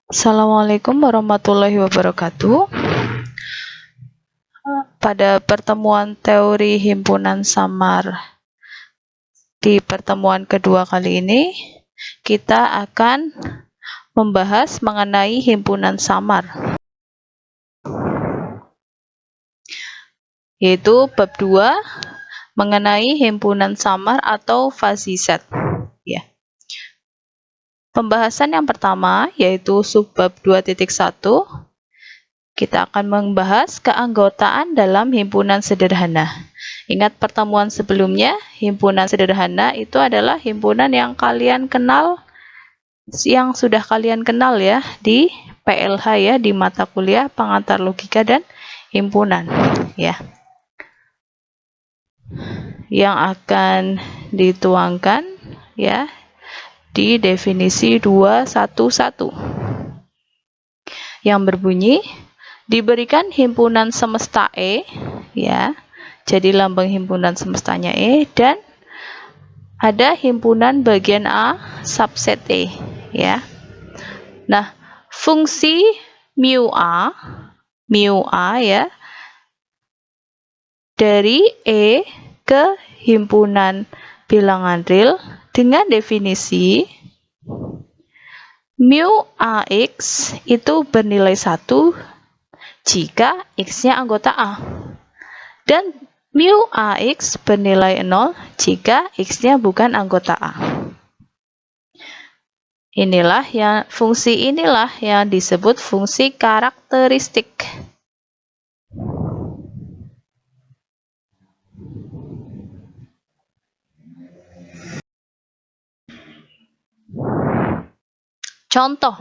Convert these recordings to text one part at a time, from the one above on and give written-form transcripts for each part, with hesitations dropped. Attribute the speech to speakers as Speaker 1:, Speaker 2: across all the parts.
Speaker 1: Assalamualaikum warahmatullahi wabarakatuh. Pada pertemuan teori himpunan samar di pertemuan kedua kali ini, kita akan membahas mengenai himpunan samar, yaitu bab 2 mengenai himpunan samar atau fuzzy set. Ya. Pembahasan yang pertama yaitu subbab 2.1. Kita akan membahas keanggotaan dalam himpunan sederhana. Ingat pertemuan sebelumnya, himpunan sederhana itu adalah himpunan yang kalian kenal, yang sudah kalian kenal ya di PLH ya, di mata kuliah pengantar logika dan himpunan ya. Yang akan dituangkan ya di definisi 211 yang berbunyi diberikan himpunan semesta E ya. Jadi lambang himpunan semestanya E dan ada himpunan bagian A subset E ya. Nah, fungsi mu A ya dari E ke himpunan bilangan real dengan definisi mu AX itu bernilai 1 jika X-nya anggota A. Dan mu AX bernilai 0 jika X-nya bukan anggota A. Fungsi inilah yang disebut fungsi karakteristik. Contoh,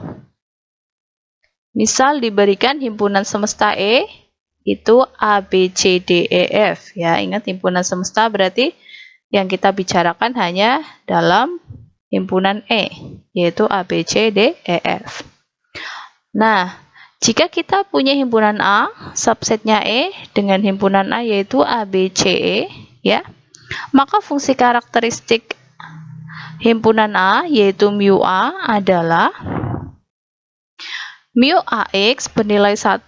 Speaker 1: misal diberikan himpunan semesta E itu A, B, C, D, E, F ya. Ingat himpunan semesta berarti yang kita bicarakan hanya dalam himpunan E yaitu A, B, C, D, E, F. Nah, jika kita punya himpunan A subsetnya E dengan himpunan A yaitu A, B, C, E ya, maka fungsi karakteristik himpunan A yaitu mu A adalah mu AX bernilai 1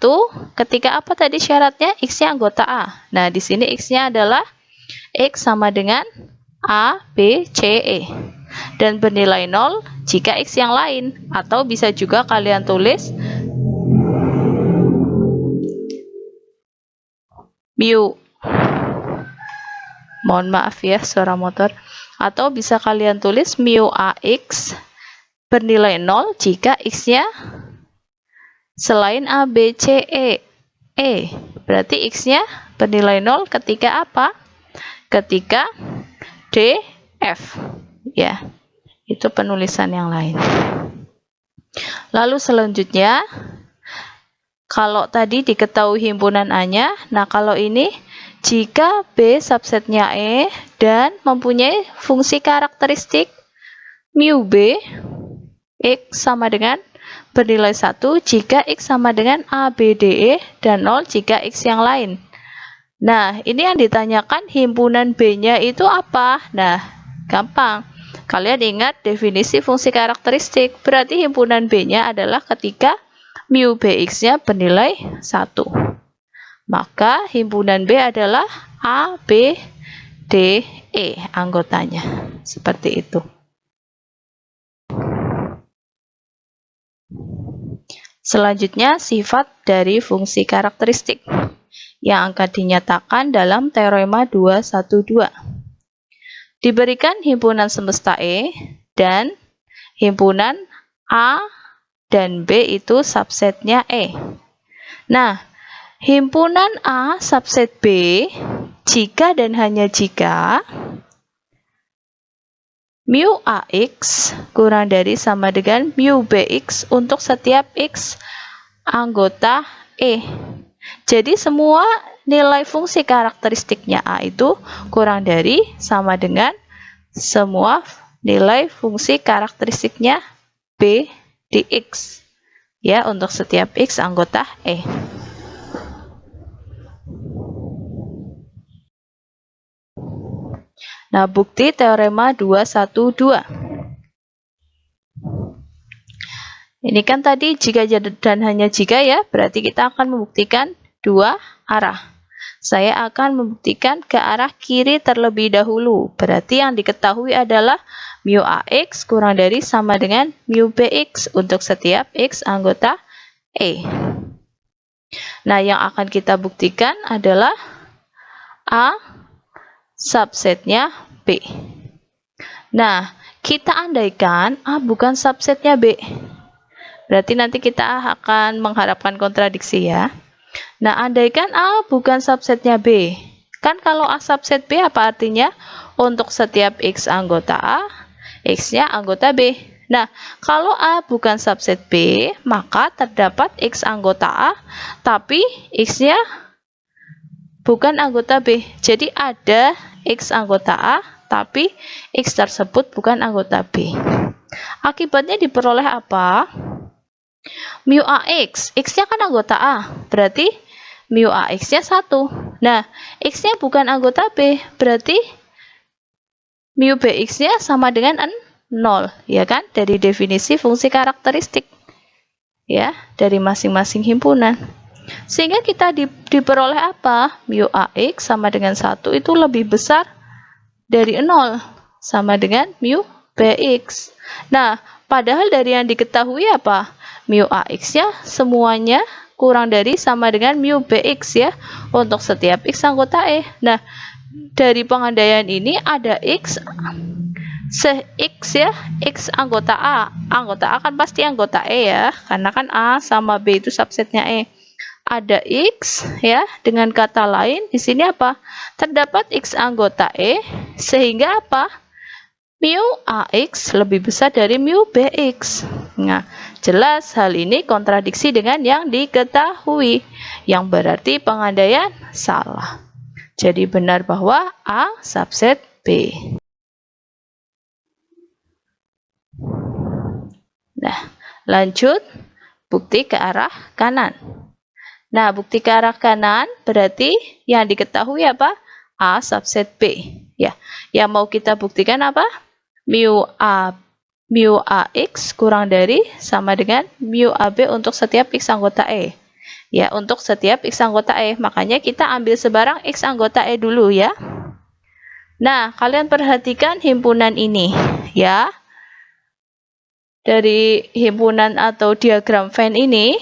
Speaker 1: ketika apa tadi syaratnya? X-nya anggota A. Nah, di sini X-nya adalah X sama dengan A, B, C, E. Dan bernilai 0 jika X yang lain. Atau bisa juga kalian tulis mu. Mohon maaf ya, suara motor. Atau bisa kalian tulis mu AX bernilai 0 jika X-nya selain A, B, C, E. Berarti X-nya bernilai 0 ketika apa? Ketika D, F. Ya, itu penulisan yang lain. Lalu selanjutnya, kalau tadi diketahui himpunan A-nya, nah kalau ini, jika B subsetnya E dan mempunyai fungsi karakteristik mu B, X sama dengan bernilai 1 jika X sama dengan A, B, D, E, dan 0 jika X yang lain. Nah, ini yang ditanyakan himpunan B-nya itu apa? Nah, gampang. Kalian ingat definisi fungsi karakteristik. Berarti himpunan B-nya adalah ketika mu BX-nya bernilai 1. Maka himpunan B adalah A, B, D, E anggotanya. Seperti itu. Selanjutnya, sifat dari fungsi karakteristik yang akan dinyatakan dalam teorema 212. Diberikan himpunan semesta E dan himpunan A dan B itu subsetnya E. Nah, himpunan A subset B jika dan hanya jika mu AX kurang dari sama dengan mu BX untuk setiap X anggota E. Jadi semua nilai fungsi karakteristiknya A itu kurang dari sama dengan semua nilai fungsi karakteristiknya B di X. Ya, untuk setiap X anggota E. Nah, bukti teorema 212. Ini kan tadi jika dan hanya jika ya, berarti kita akan membuktikan dua arah. Saya akan membuktikan ke arah kiri terlebih dahulu. Berarti yang diketahui adalah mu AX kurang dari sama dengan mu BX untuk setiap X anggota E. Nah, yang akan kita buktikan adalah A subsetnya B. Nah, kita andaikan A bukan subsetnya B. Berarti nanti kita akan mengharapkan kontradiksi ya. Nah, andaikan A bukan subsetnya B. Kan kalau A subset B apa artinya? Untuk setiap X anggota A, X-nya anggota B. Nah, kalau A bukan subset B, maka terdapat X anggota A, tapi X-nya bukan anggota B. Jadi ada X anggota A, tapi X tersebut bukan anggota B. Akibatnya diperoleh apa? Mu AX, X-nya kan anggota A, berarti mu AX-nya 1. Nah, X-nya bukan anggota B, berarti mu BX-nya sama dengan 0, ya kan? Dari definisi fungsi karakteristik, ya, dari masing-masing himpunan. Sehingga kita diperoleh apa? Mu AX sama dengan 1 itu lebih besar dari 0, sama dengan mu BX. Nah, padahal dari yang diketahui apa? Mu AX-nya semuanya kurang dari sama dengan mu BX ya, untuk setiap X anggota E. Nah, dari pengandaian ini ada X ya, X anggota A. Anggota A kan pasti anggota E ya, karena kan A sama B itu subsetnya E. Ada X ya, dengan kata lain di sini apa? Terdapat X anggota E, sehingga apa? Mu AX lebih besar dari mu BX. Nah, jelas hal ini kontradiksi dengan yang diketahui, yang berarti pengandaian salah. Jadi benar bahwa A subset B. Nah, lanjut bukti ke arah kanan. Nah, bukti ke arah kanan berarti yang diketahui apa? A subset B. Ya, yang mau kita buktikan apa? Mu AX kurang dari sama dengan mu AB untuk setiap X anggota E. Ya, untuk setiap X anggota E. Makanya kita ambil sebarang X anggota E dulu ya. Nah, kalian perhatikan himpunan ini ya. Dari himpunan atau diagram Venn ini,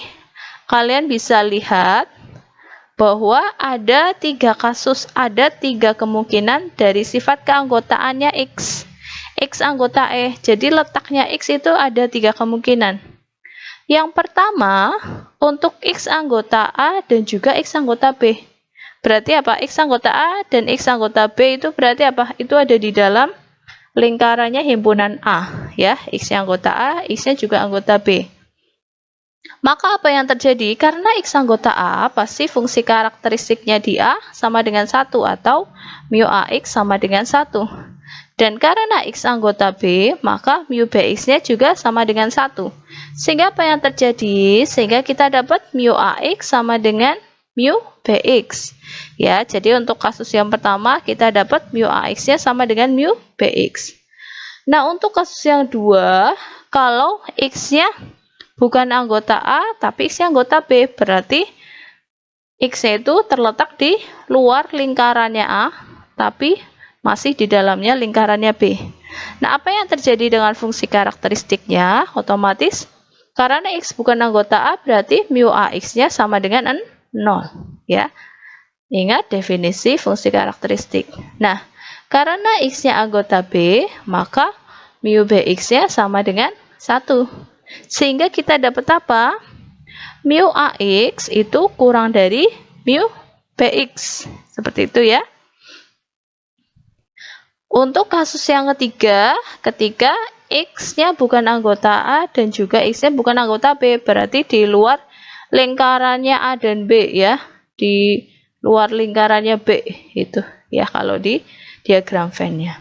Speaker 1: kalian bisa lihat bahwa ada 3 kasus, ada 3 kemungkinan dari sifat keanggotaannya X. X anggota E. Jadi letaknya X itu ada 3 kemungkinan. Yang pertama, untuk X anggota A dan juga X anggota B. Berarti apa? X anggota A dan X anggota B itu berarti apa? Itu ada di dalam lingkarannya himpunan A. Ya, X-nya anggota A, X-nya juga anggota B. Maka apa yang terjadi? Karena X anggota A, pasti fungsi karakteristiknya di A sama dengan 1 atau mu AX sama dengan 1. Dan karena X anggota B, maka mu BX-nya juga sama dengan 1. Sehingga apa yang terjadi? Sehingga kita dapat mu AX sama dengan mu BX. Ya, jadi untuk kasus yang pertama, kita dapat mu AX-nya sama dengan mu BX. Nah, untuk kasus yang kedua, kalau X-nya bukan anggota A, tapi X-nya anggota B, berarti X-nya itu terletak di luar lingkarannya A, tapi masih di dalamnya lingkarannya B. Nah, apa yang terjadi dengan fungsi karakteristiknya? Otomatis, karena X bukan anggota A, berarti mu AX-nya sama dengan 0. Ya. Ingat definisi fungsi karakteristik. Nah, karena X-nya anggota B, maka mu BX-nya sama dengan 1. Sehingga kita dapat apa? Mu AX itu kurang dari mu BX. Seperti itu ya. Untuk kasus yang ketiga, ketika X-nya bukan anggota A dan juga X-nya bukan anggota B, berarti di luar lingkarannya A dan B ya, di luar lingkarannya B itu ya kalau di diagram Venn-nya.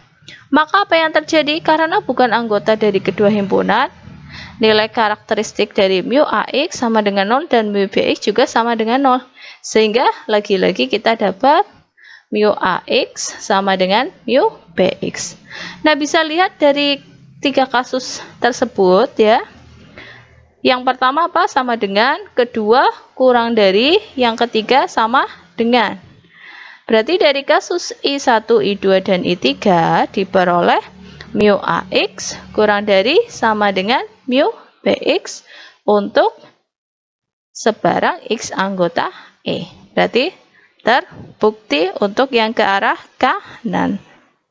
Speaker 1: Maka apa yang terjadi? Karena bukan anggota dari kedua himpunan, nilai karakteristik dari mu AX sama dengan 0 dan mu BX juga sama dengan 0. Sehingga lagi-lagi kita dapat mu AX sama dengan mu BX. Nah, bisa lihat dari 3 kasus tersebut ya. Yang pertama apa? Sama dengan, kedua kurang dari, yang ketiga sama dengan. Berarti dari kasus I1, I2, dan I3 diperoleh mu AX kurang dari sama dengan mu BX untuk sebarang X anggota E. Berarti terbukti untuk yang ke arah kanan.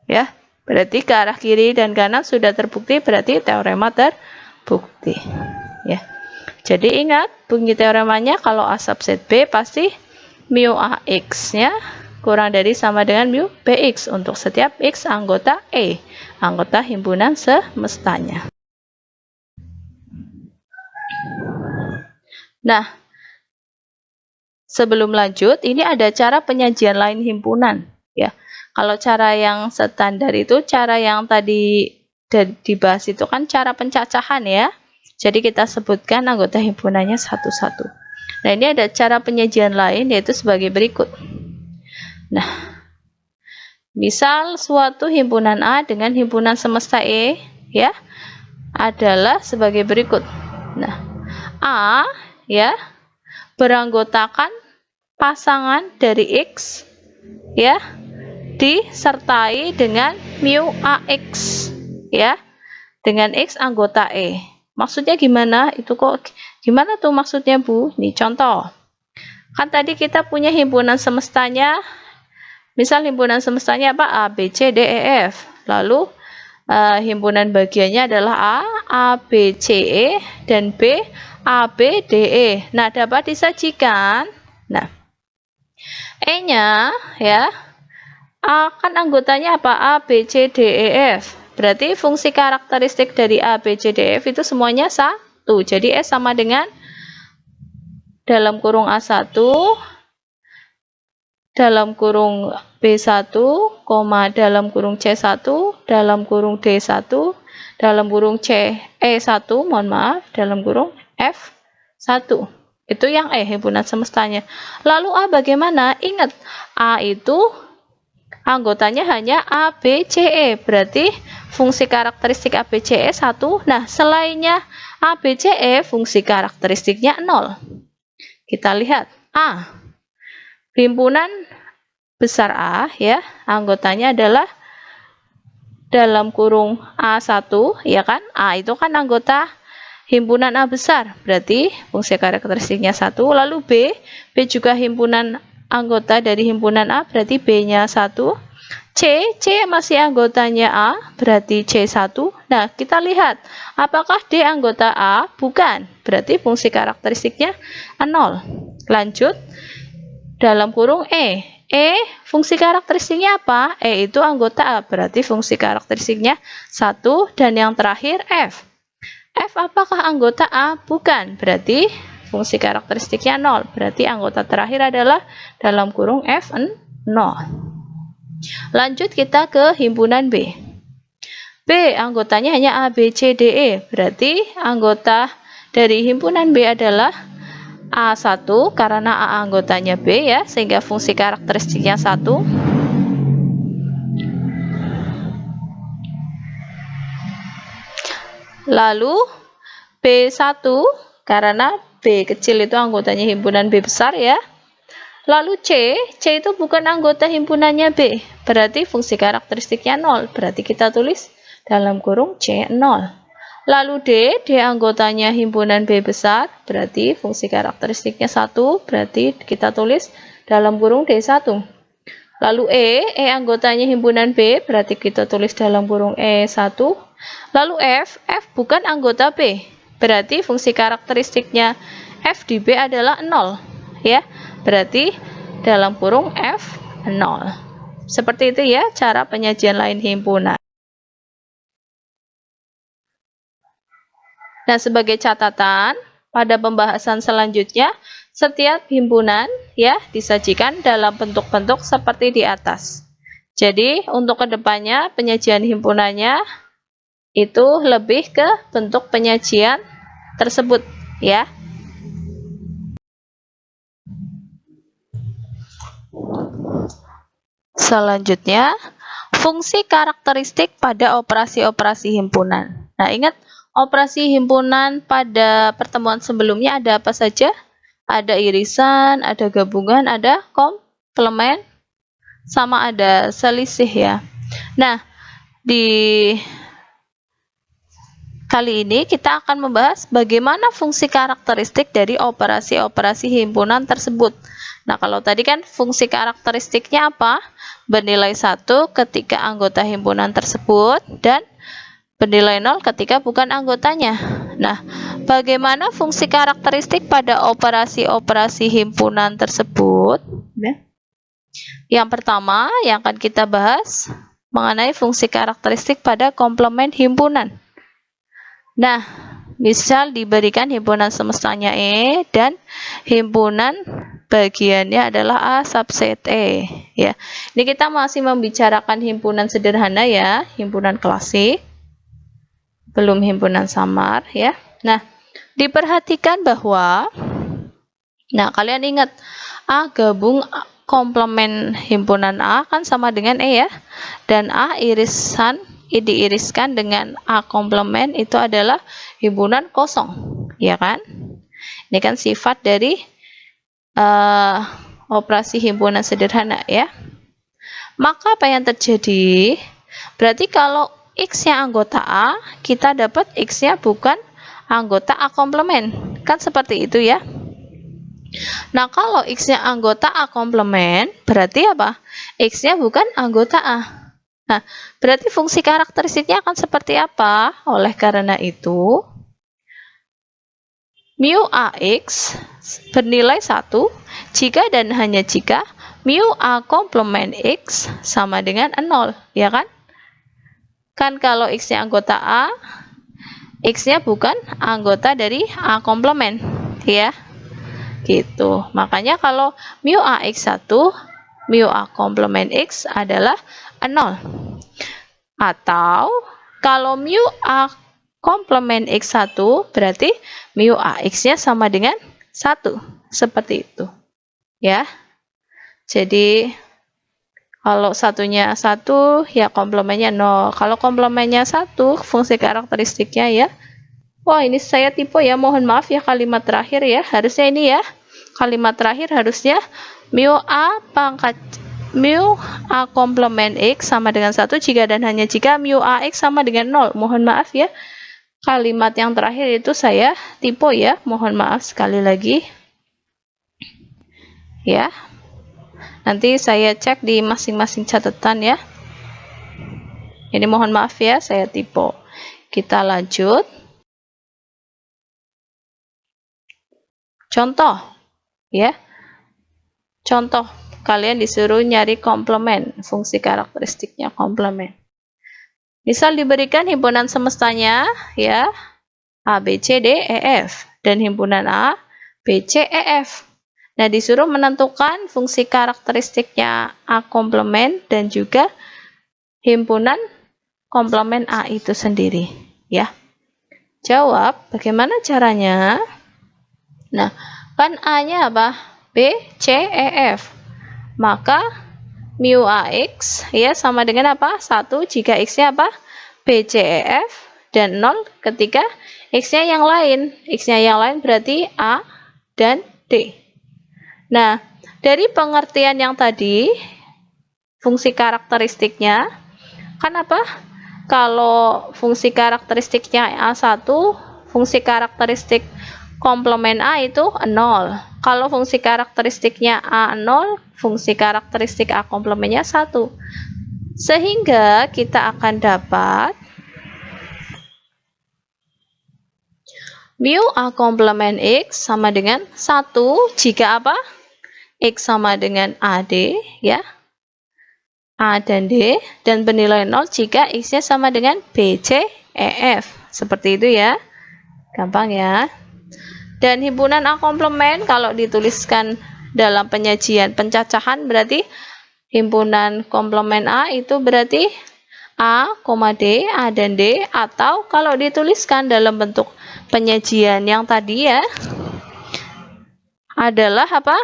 Speaker 1: Ya, berarti ke arah kiri dan kanan sudah terbukti, berarti teorema terbukti. Ya. Jadi ingat bunyi teoremanya, kalau A sub ZB pasti mu AX-nya kurang dari sama dengan mu BX untuk setiap X anggota E, anggota himpunan semestanya. Nah, sebelum lanjut, ini ada cara penyajian lain himpunan. Ya, kalau cara yang standar itu, cara yang tadi dibahas itu kan cara pencacahan ya. Jadi kita sebutkan anggota himpunannya satu-satu. Nah, ini ada cara penyajian lain, yaitu sebagai berikut. Nah, misal suatu himpunan A dengan himpunan semesta E ya adalah sebagai berikut. Nah, A ya beranggotakan pasangan dari X ya disertai dengan mu AX ya dengan X anggota E. Maksudnya gimana? Itu kok gimana tuh maksudnya, Bu? Nih contoh. Kan tadi kita punya himpunan semestanya. Misal himpunan semestanya apa? A, B, C, D, E, F. Lalu himpunan bagiannya adalah A, B, C, E, dan B, A, B, D, E. Nah, dapat disajikan. Nah, E-nya ya, A kan anggotanya apa? A, B, C, D, E, F. Berarti fungsi karakteristik dari A, B, C, D, E, F itu semuanya 1. Jadi E sama dengan dalam kurung A1 dalam kurung B1, dalam kurung C1, dalam kurung D1, dalam kurung E1, mohon maaf, dalam kurung F1. Itu yang E, himpunan semestanya. Lalu A bagaimana? Ingat, A itu anggotanya hanya A, B, C, E. Berarti fungsi karakteristik A, B, C, E 1. Nah, selainnya A, B, C, E, fungsi karakteristiknya 0. Kita lihat A. Himpunan besar A ya, anggotanya adalah dalam kurung A1 ya kan? A itu kan anggota himpunan A besar. Berarti fungsi karakteristiknya 1. Lalu B juga himpunan anggota dari himpunan A, berarti B-nya 1. C masih anggotanya A, berarti C1. Nah, kita lihat apakah D anggota A? Bukan. Berarti fungsi karakteristiknya 0. Lanjut dalam kurung E. Fungsi karakteristiknya apa? E itu anggota A, berarti fungsi karakteristiknya 1. Dan yang terakhir F. F apakah anggota A? Bukan. Berarti fungsi karakteristiknya 0. Berarti anggota terakhir adalah dalam kurung F0. Lanjut kita ke himpunan B. B anggotanya hanya A, B, C, D, E. Berarti anggota dari himpunan B adalah A1 karena A anggotanya B ya, sehingga fungsi karakteristiknya 1. Lalu B1 karena B kecil itu anggotanya himpunan B besar ya. Lalu C itu bukan anggota himpunannya B, berarti fungsi karakteristiknya 0. Berarti kita tulis dalam kurung C 0. Lalu D anggotanya himpunan B besar, berarti fungsi karakteristiknya 1, berarti kita tulis dalam kurung D1. Lalu E anggotanya himpunan B, berarti kita tulis dalam kurung E1. Lalu F bukan anggota B, berarti fungsi karakteristiknya F di B adalah 0, ya. Berarti dalam kurung F0. Seperti itu ya cara penyajian lain himpunan. Nah, sebagai catatan, pada pembahasan selanjutnya, setiap himpunan ya disajikan dalam bentuk-bentuk seperti di atas. Jadi, untuk kedepannya penyajian himpunannya itu lebih ke bentuk penyajian tersebut ya. Selanjutnya, fungsi karakteristik pada operasi-operasi himpunan. Nah, ingat operasi himpunan pada pertemuan sebelumnya ada apa saja? Ada irisan, ada gabungan, ada komplement, sama ada selisih ya. Nah, di kali ini kita akan membahas bagaimana fungsi karakteristik dari operasi-operasi himpunan tersebut. Nah, kalau tadi kan fungsi karakteristiknya apa? Bernilai 1 ketika anggota himpunan tersebut dan bernilai 0 ketika bukan anggotanya. Nah, bagaimana fungsi karakteristik pada operasi-operasi himpunan tersebut? Yang pertama yang akan kita bahas mengenai fungsi karakteristik pada komplement himpunan. Nah, misal diberikan himpunan semestanya E dan himpunan bagiannya adalah A subset E ya. Ini kita masih membicarakan himpunan sederhana ya, himpunan klasik. Belum himpunan samar ya. Nah, diperhatikan bahwa kalian ingat A gabung komplement himpunan A kan sama dengan E ya. Dan A diiriskan dengan A komplement itu adalah himpunan kosong, ya kan? Ini kan sifat dari operasi himpunan sederhana ya. Maka apa yang terjadi? Berarti kalau X-nya anggota A, kita dapat X-nya bukan anggota A komplement. Kan seperti itu ya. Nah, kalau X-nya anggota A komplement, berarti apa? X-nya bukan anggota A. Nah, berarti fungsi karakteristiknya akan seperti apa? Oleh karena itu, mu AX bernilai 1 jika dan hanya jika mu A komplement X sama dengan 0, ya kan? Kan kalau X-nya anggota A, X-nya bukan anggota dari A komplement, ya. Gitu. Makanya kalau mu AX 1, mu A komplement X adalah 0. Atau kalau mu A komplement X1 berarti mu AX-nya sama dengan 1. Seperti itu. Ya. Jadi kalau satunya 1 ya komplementnya 0. Kalau komplementnya 1 fungsi karakteristiknya ya. Wah, ini saya tipe ya. Mohon maaf ya kalimat terakhir ya. Harusnya ini ya. Kalimat terakhir harusnya mu A komplement X sama dengan 1 jika dan hanya jika mu AX sama dengan 0. Mohon maaf ya. Kalimat yang terakhir itu saya tipe ya. Mohon maaf sekali lagi. Ya. Nanti saya cek di masing-masing catatan ya. Ini mohon maaf ya, saya tipe. Kita lanjut. Contoh. Ya. Contoh. Kalian disuruh nyari komplement, fungsi karakteristiknya komplement. Misal diberikan himpunan semestanya ya A, B, C, D, E, F dan himpunan A, B, C, E, F. Nah, disuruh menentukan fungsi karakteristiknya A komplement dan juga himpunan komplement A itu sendiri ya. Jawab, bagaimana caranya? Nah, kan A-nya apa? B, C, E, F. Maka mu AX ya sama dengan apa? 1 jika X-nya apa? B, C, E, F dan 0 ketika X-nya yang lain. X-nya yang lain berarti A dan D. Nah, dari pengertian yang tadi fungsi karakteristiknya kan apa? Kalau fungsi karakteristiknya A1, fungsi karakteristik komplement A itu 0. Kalau fungsi karakteristiknya A0, fungsi karakteristik A komplementnya 1. Sehingga kita akan dapat mu A komplement X sama dengan 1 jika apa? X sama dengan AD ya. A dan D dan bernilai 0 jika X-nya sama dengan B, C, E, F. Seperti itu ya. Gampang ya. Dan himpunan A komplement kalau dituliskan dalam penyajian pencacahan berarti himpunan komplement A itu berarti A, D, A dan D, atau kalau dituliskan dalam bentuk penyajian yang tadi ya adalah apa?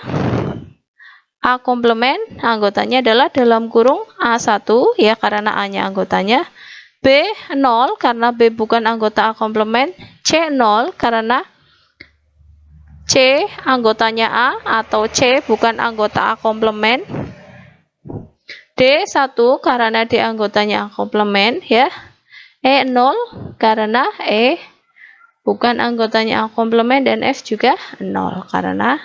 Speaker 1: A komplement anggotanya adalah dalam kurung A1 ya karena A-nya anggotanya B 0 karena B bukan anggota A komplement, C 0 karena C anggotanya A atau C bukan anggota A komplement, D 1 karena D anggotanya A komplement ya, E 0 karena E bukan anggotanya A komplement, dan F juga 0 karena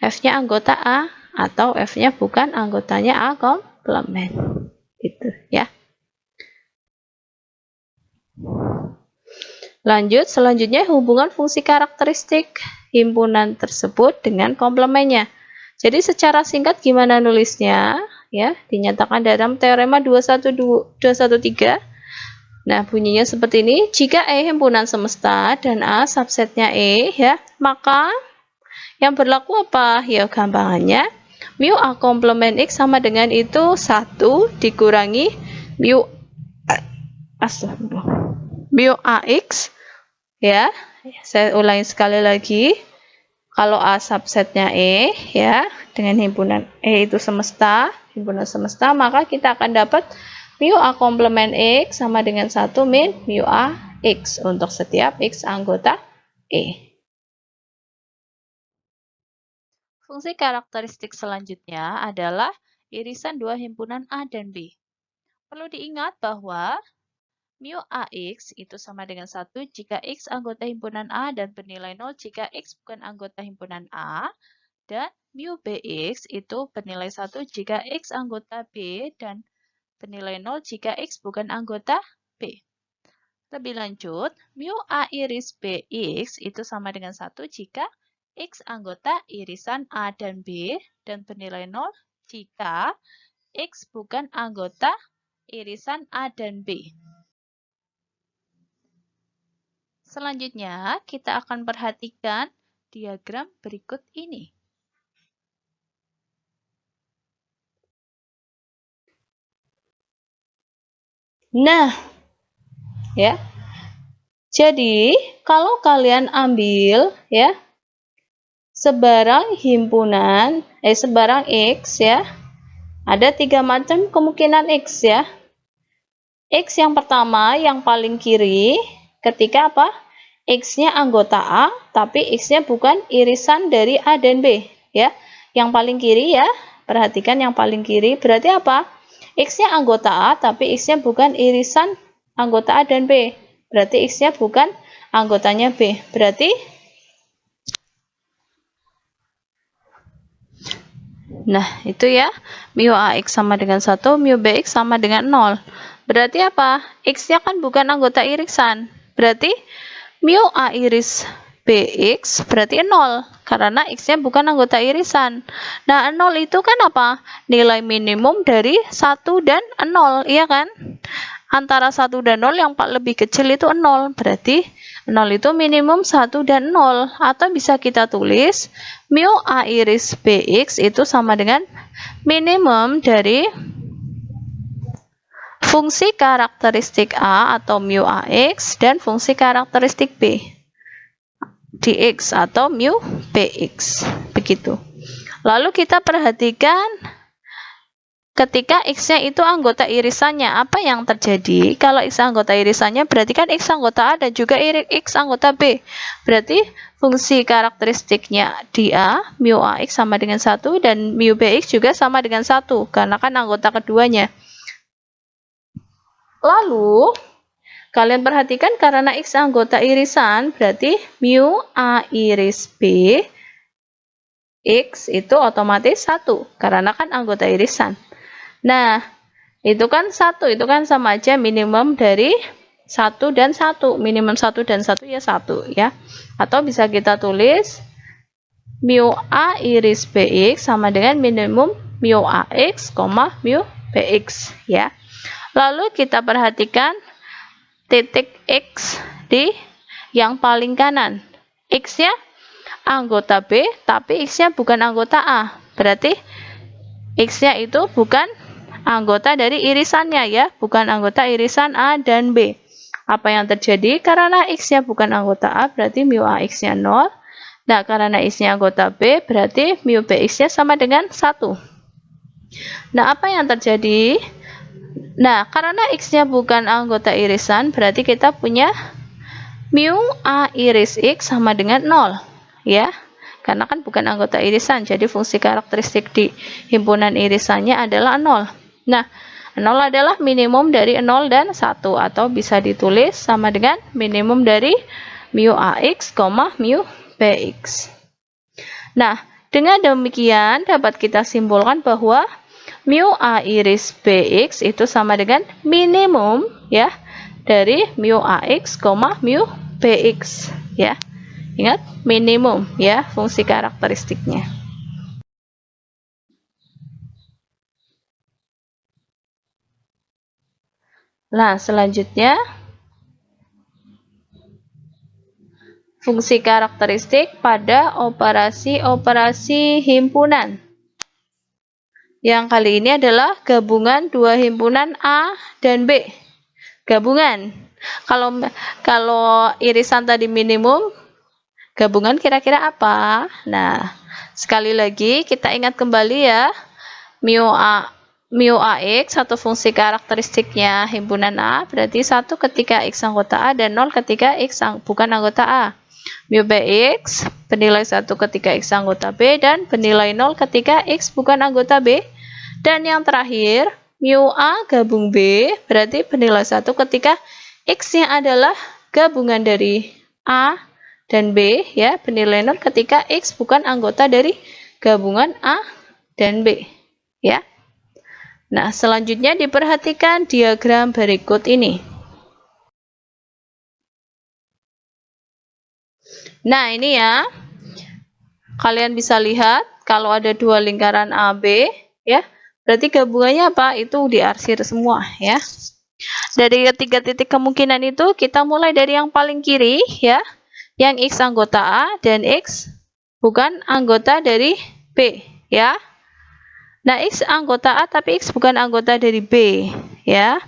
Speaker 1: F-nya anggota A atau F-nya bukan anggotanya A komplement. Gitu ya. Lanjut, selanjutnya hubungan fungsi karakteristik himpunan tersebut dengan komplemennya. Jadi secara singkat gimana nulisnya? Ya, dinyatakan dalam teorema 213. Nah, bunyinya seperti ini. Jika E himpunan semesta dan A subsetnya E, ya, maka yang berlaku apa? Ya, gampangannya mu A komplement X sama dengan itu 1 dikurangi mu AX. Ya, saya ulangi sekali lagi. Kalau A subsetnya E, ya, dengan himpunan E itu semesta, himpunan semesta, maka kita akan dapat mu A komplement X sama dengan 1 min mu A X untuk setiap X anggota E. Fungsi karakteristik selanjutnya adalah irisan dua himpunan A dan B. Perlu diingat bahwa mu AX itu sama dengan 1 jika X anggota himpunan A dan bernilai 0 jika X bukan anggota himpunan A, dan mu BX itu bernilai 1 jika X anggota B dan bernilai 0 jika X bukan anggota B. Lebih lanjut, mu A iris BX itu sama dengan 1 jika X anggota irisan A dan B dan bernilai 0 jika X bukan anggota irisan A dan B. Selanjutnya, kita akan perhatikan diagram berikut ini. Nah, ya. Jadi, kalau kalian ambil ya sebarang himpunan sebarang X ya, ada 3 macam kemungkinan X ya. X yang pertama yang paling kiri ketika apa? X-nya anggota A, tapi X-nya bukan irisan dari A dan B ya. Yang paling kiri ya, perhatikan yang paling kiri berarti apa? X-nya anggota A, tapi X-nya bukan irisan anggota A dan B. Berarti X-nya bukan anggotanya B. Berarti, nah itu ya, mu AX sama dengan 1, mu BX sama dengan 0. Berarti apa? X-nya kan bukan anggota irisan. Berarti mu A iris BX berarti 0. Karena X-nya bukan anggota irisan. Nah, 0 itu kan apa? Nilai minimum dari 1 dan 0, iya kan? Antara 1 dan 0 yang lebih kecil itu 0. Berarti 0 itu minimum 1 dan 0. Atau bisa kita tulis mu A iris BX itu sama dengan minimum dari fungsi karakteristik A atau mu AX dan fungsi karakteristik B dx atau mu bx. Begitu. Lalu kita perhatikan ketika X-nya itu anggota irisannya, apa yang terjadi? Kalau X anggota irisannya berarti kan X anggota A dan juga X anggota B. Berarti fungsi karakteristiknya di A, mu AX sama dengan 1 dan mu BX juga sama dengan 1 karena kan anggota keduanya. Lalu kalian perhatikan karena X anggota irisan berarti mu A iris B X itu otomatis 1 karena kan anggota irisan. Nah, itu kan 1, itu kan sama aja minimum dari 1 dan 1. Minimum 1 dan 1 ya 1 ya. Atau bisa kita tulis mu A iris BX sama dengan minimum mu AX, mu BX ya. Lalu kita perhatikan titik X di yang paling kanan. X-nya anggota B, tapi X-nya bukan anggota A. Berarti X-nya itu bukan anggota dari irisannya ya, bukan anggota irisan A dan B. Apa yang terjadi? Karena X-nya bukan anggota A, berarti mu AX-nya 0. Nah, karena X-nya anggota B, berarti mu BX-nya sama dengan 1. Nah, apa yang terjadi? Nah, karena X-nya bukan anggota irisan, berarti kita punya mu A iris X sama dengan 0. Ya, karena kan bukan anggota irisan, jadi fungsi karakteristik di himpunan irisannya adalah 0. Nah, 0 adalah minimum dari 0 dan 1, atau bisa ditulis sama dengan minimum dari mu AX, mu BX. Nah, dengan demikian dapat kita simpulkan bahwa mu A iris BX itu sama dengan minimum ya dari mu AX, mu BX ya. Ingat, minimum ya fungsi karakteristiknya. Nah, selanjutnya fungsi karakteristik pada operasi-operasi himpunan. Yang kali ini adalah gabungan dua himpunan A dan B. Gabungan. Kalau irisan tadi minimum, gabungan kira-kira apa? Nah, sekali lagi kita ingat kembali ya, mu AX satu fungsi karakteristiknya himpunan A berarti 1 ketika X anggota A dan 0 ketika X bukan anggota A. Mu BX bernilai 1 ketika X anggota B dan bernilai 0 ketika X bukan anggota B. Dan yang terakhir, mu A gabung B berarti bernilai 1 ketika X-nya adalah gabungan dari A dan B ya, bernilai 0 ketika X bukan anggota dari gabungan A dan B ya. Nah, selanjutnya diperhatikan diagram berikut ini. Nah, ini ya. Kalian bisa lihat kalau ada dua lingkaran AB ya, berarti gabungannya apa? Itu diarsir semua ya. Dari ketiga titik kemungkinan itu kita mulai dari yang paling kiri ya, yang X anggota A dan X bukan anggota dari B ya. Nah, X anggota A tapi X bukan anggota dari B ya.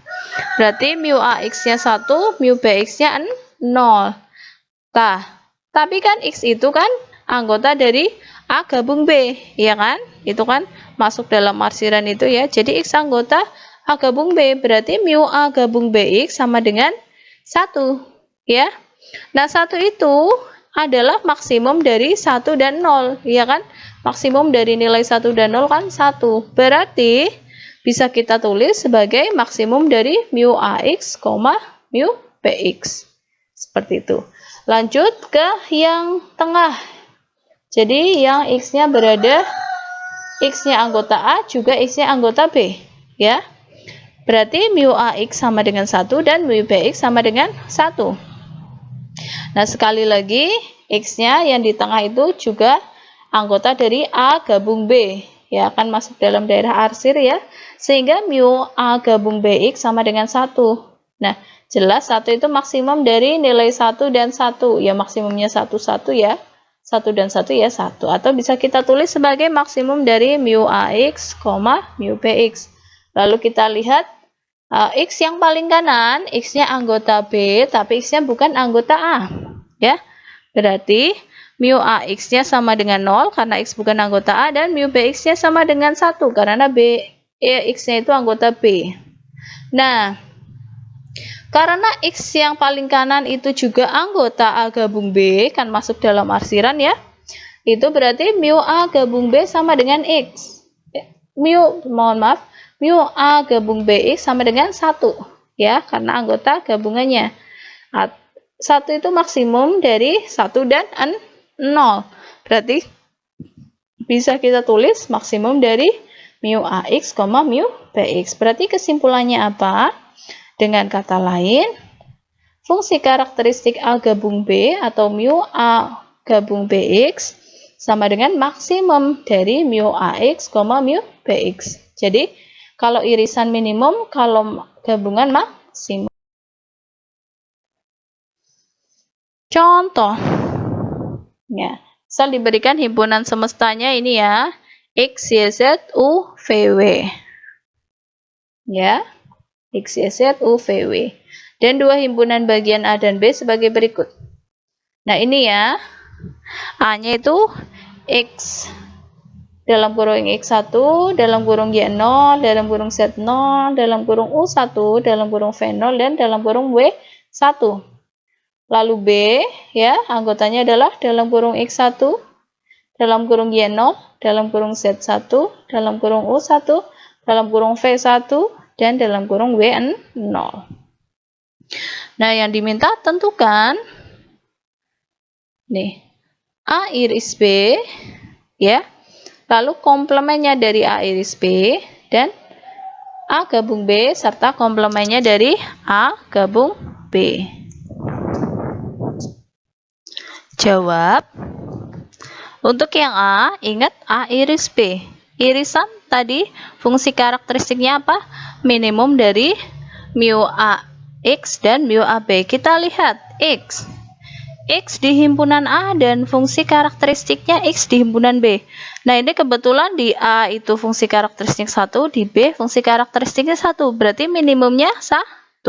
Speaker 1: Berarti mu AX-nya 1, mu BX-nya 0. Nah, tapi kan X itu kan anggota dari A gabung B, ya kan? Itu kan masuk dalam arsiran itu ya. Jadi X anggota A gabung B, berarti mu A gabung BX sama dengan 1 ya. Nah, 1 itu adalah maksimum dari 1 dan 0, ya kan? Maksimum dari nilai 1 dan 0 kan 1. Berarti bisa kita tulis sebagai maksimum dari mu AX, mu BX. Seperti itu. Lanjut ke yang tengah. Jadi yang X-nya berada, X-nya anggota A juga X-nya anggota B. Ya. Berarti mu AX sama dengan 1 dan mu BX sama dengan 1. Nah, sekali lagi, X-nya yang di tengah itu juga anggota dari A gabung B, ya akan masuk dalam daerah arsir ya, sehingga mu A gabung BX sama dengan 1. Nah, jelas 1 itu maksimum dari nilai 1 dan 1, ya maksimumnya 1 ya, 1 dan 1 ya 1, atau bisa kita tulis sebagai maksimum dari mu AX, mu BX. Lalu kita lihat X yang paling kanan, X-nya anggota B, tapi X-nya bukan anggota A, ya, berarti mu AX-nya sama dengan 0 karena X bukan anggota A, dan mu BX-nya sama dengan 1 karena X-nya itu anggota B. Nah, karena X yang paling kanan itu juga anggota A gabung B, kan masuk dalam arsiran ya, itu berarti mu A gabung B sama dengan X. Mu A gabung BX sama dengan 1 ya, karena anggota gabungannya. 1 itu maksimum dari 1 dan 0. Berarti bisa kita tulis maksimum dari mu AX, mu BX. Berarti kesimpulannya apa? Dengan kata lain, fungsi karakteristik A gabung B atau mu A gabung BX sama dengan maksimum dari mu AX, mu BX. Jadi, kalau irisan minimum, kalau gabungan maksimum. Contoh. Ya, misal diberikan himpunan semestanya ini ya, X, Y, Z, U, V, W. Ya, X, Y, Z, U, V, W. Dan dua himpunan bagian A dan B sebagai berikut. Nah, ini ya, A-nya itu X, dalam kurung X1, dalam kurung Y0, dalam kurung Z0, dalam kurung U1, dalam kurung V0, dan dalam kurung W1. Lalu B, ya, anggotanya adalah dalam kurung X1, dalam kurung Y0, dalam kurung Z1, dalam kurung U1, dalam kurung V1, dan dalam kurung W0. Nah, yang diminta tentukan nih A iris B, ya. Lalu komplemennya dari A iris B dan A gabung B serta komplemennya dari A gabung B. Jawab. Untuk yang A, ingat A iris B. Irisan tadi fungsi karakteristiknya apa? Minimum dari mu AX dan mu AB. Kita lihat X. X di himpunan A dan fungsi karakteristiknya X di himpunan B. Nah, ini kebetulan di A itu fungsi karakteristik 1, di B fungsi karakteristiknya 1. Berarti minimumnya 1.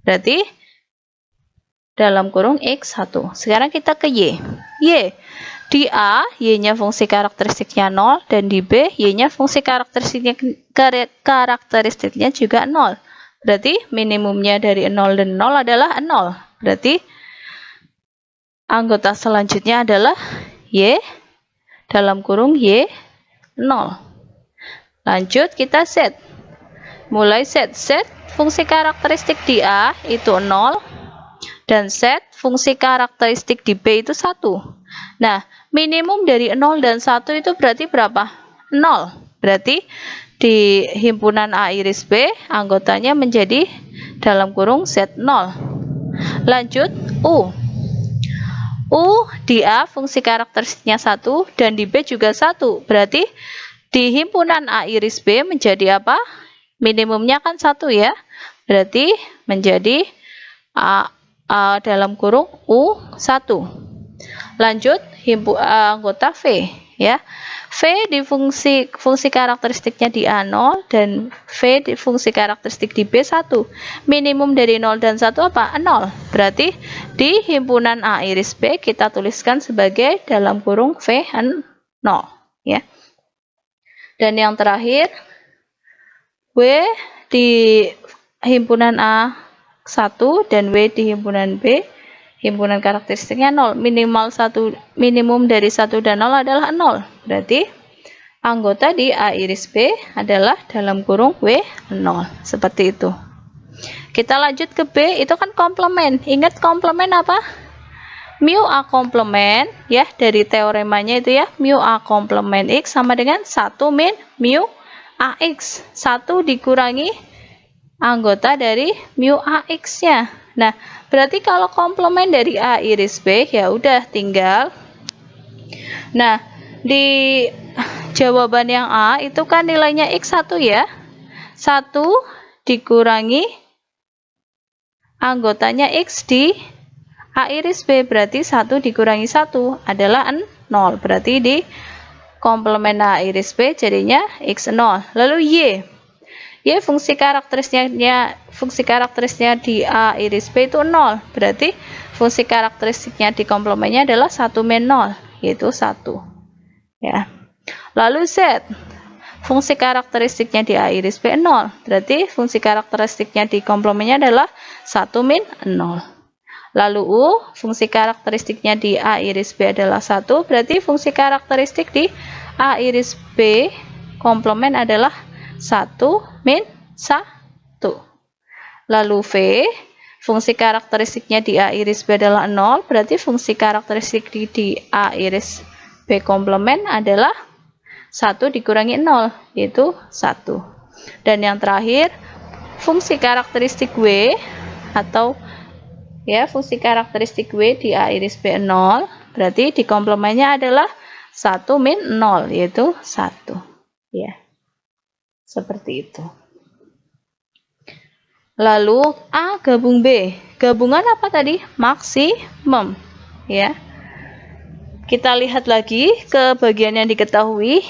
Speaker 1: Berarti dalam kurung X1. Sekarang kita ke Y. Y. Di A, Y-nya fungsi karakteristiknya 0, dan di B, Y-nya fungsi karakteristiknya juga 0. Berarti minimumnya dari 0 dan 0 adalah 0. Berarti anggota selanjutnya adalah Y dalam kurung Y 0. Lanjut kita Z. Mulai Z. Z fungsi karakteristik di A itu 0 dan Z fungsi karakteristik di B itu 1. Nah, minimum dari 0 dan 1 itu berarti berapa? 0. Berarti di himpunan A iris B anggotanya menjadi dalam kurung Z0. Lanjut U. U di A fungsi karakteristiknya 1 dan di B juga 1. Berarti di himpunan A iris B menjadi apa? Minimumnya kan 1 ya. Berarti menjadi A dalam kurung U1. Lanjut anggota V ya. V di fungsi karakteristiknya di A0 dan V di fungsi karakteristik di B1. Minimum dari 0 dan 1 apa? 0. Berarti di himpunan A iris B kita tuliskan sebagai dalam kurung V0 ya. Dan yang terakhir W di himpunan A1 dan W di himpunan B, himpunan karakteristiknya 0. Minimum dari 1 dan 0 adalah 0. Berarti anggota di A iris B adalah dalam kurung W0. Seperti itu. Kita lanjut ke B, itu kan komplement. Ingat komplement apa? Mu A komplement, ya, dari teoremanya itu ya. Mu A komplement X sama dengan 1 min mu AX. 1 dikurangi anggota dari mu AX-nya. Nah, berarti kalau komplement dari A iris B, ya udah tinggal. Nah, di jawaban yang A itu kan nilainya X1 ya. 1 dikurangi anggotanya X di A iris B, berarti 1 dikurangi 1 adalah 0. Berarti di komplement A iris B jadinya X0. Lalu Y fungsi karakteristiknya di A iris B itu 0. Berarti fungsi karakteristiknya di komplementnya adalah 1 min 0, yaitu 1. Ya. Lalu Z. Fungsi karakteristiknya di A iris B 0. Berarti fungsi karakteristiknya di komplementnya adalah 1 min 0. Lalu U, fungsi karakteristiknya di A iris B adalah 1. Berarti fungsi karakteristik di A iris B komplement adalah 1 min 1. Lalu V, fungsi karakteristiknya di A iris B adalah 0. Berarti fungsi karakteristik di A iris B komplement adalah 1 dikurangi 0, yaitu 1. Dan yang terakhir, fungsi karakteristik W atau ya, fungsi karakteristik W di A iris B 0, berarti di komplementnya adalah 1 min 0, yaitu 1. Ya, seperti itu. Lalu A gabung B. Gabungan apa tadi? Maksimum. Ya. Kita lihat lagi ke bagian yang diketahui.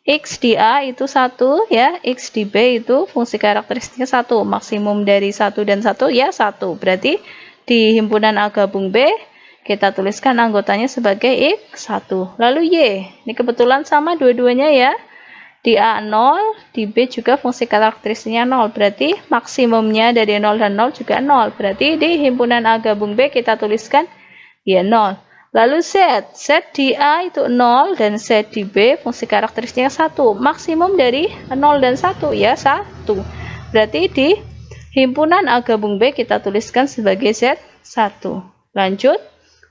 Speaker 1: X di A itu 1 ya, X di B itu fungsi karakteristiknya 1. Maksimum dari 1 dan 1 ya 1. Berarti di himpunan A gabung B, kita tuliskan anggotanya sebagai X1. Lalu Y, ini kebetulan sama dua-duanya ya. Di A 0, di B juga fungsi karakteristiknya 0. Berarti maksimumnya dari 0 dan 0 juga 0. Berarti di himpunan A gabung B kita tuliskan ya 0. Lalu Z di A itu 0 dan Z di B fungsi karakteristiknya 1. Maksimum dari 0 dan 1 ya 1. Berarti di himpunan A gabung B kita tuliskan sebagai Z1. Lanjut.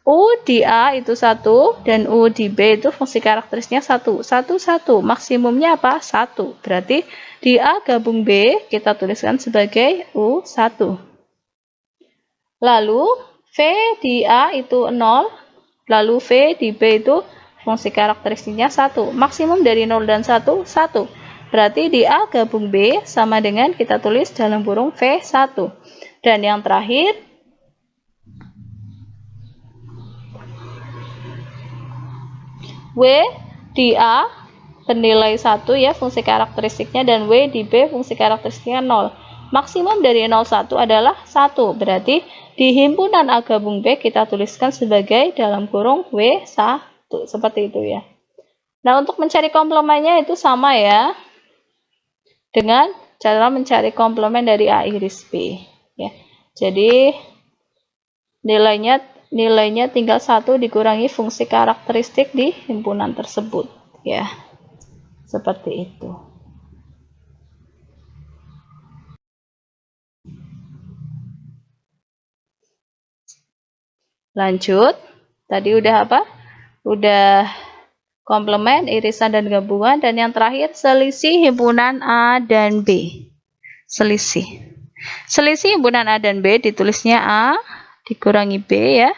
Speaker 1: U di A itu 1 dan U di B itu fungsi karakteristiknya 1. 1, 1. Maksimumnya apa? 1. Berarti di A gabung B kita tuliskan sebagai U1. Lalu V di A itu 0. Lalu V di B itu fungsi karakteristiknya 1. Maksimum dari 0 dan 1, 1. Berarti di A gabung B sama dengan kita tulis dalam kurung V1. Dan yang terakhir, W di A bernilai 1 ya fungsi karakteristiknya, dan W di B fungsi karakteristiknya 0. Maksimum dari 01 adalah 1. Berarti di himpunan A gabung B kita tuliskan sebagai dalam kurung W1. Seperti itu ya. Nah, untuk mencari komplemennya itu sama ya. Dengan cara mencari komplemen dari A iris B ya. Jadi nilainya tinggal 1 dikurangi fungsi karakteristik di himpunan tersebut ya. Seperti itu. Lanjut. Tadi udah apa? Udah komplemen, irisan dan gabungan, dan yang terakhir selisih himpunan A dan B. Selisih himpunan A dan B ditulisnya A dikurangi B ya,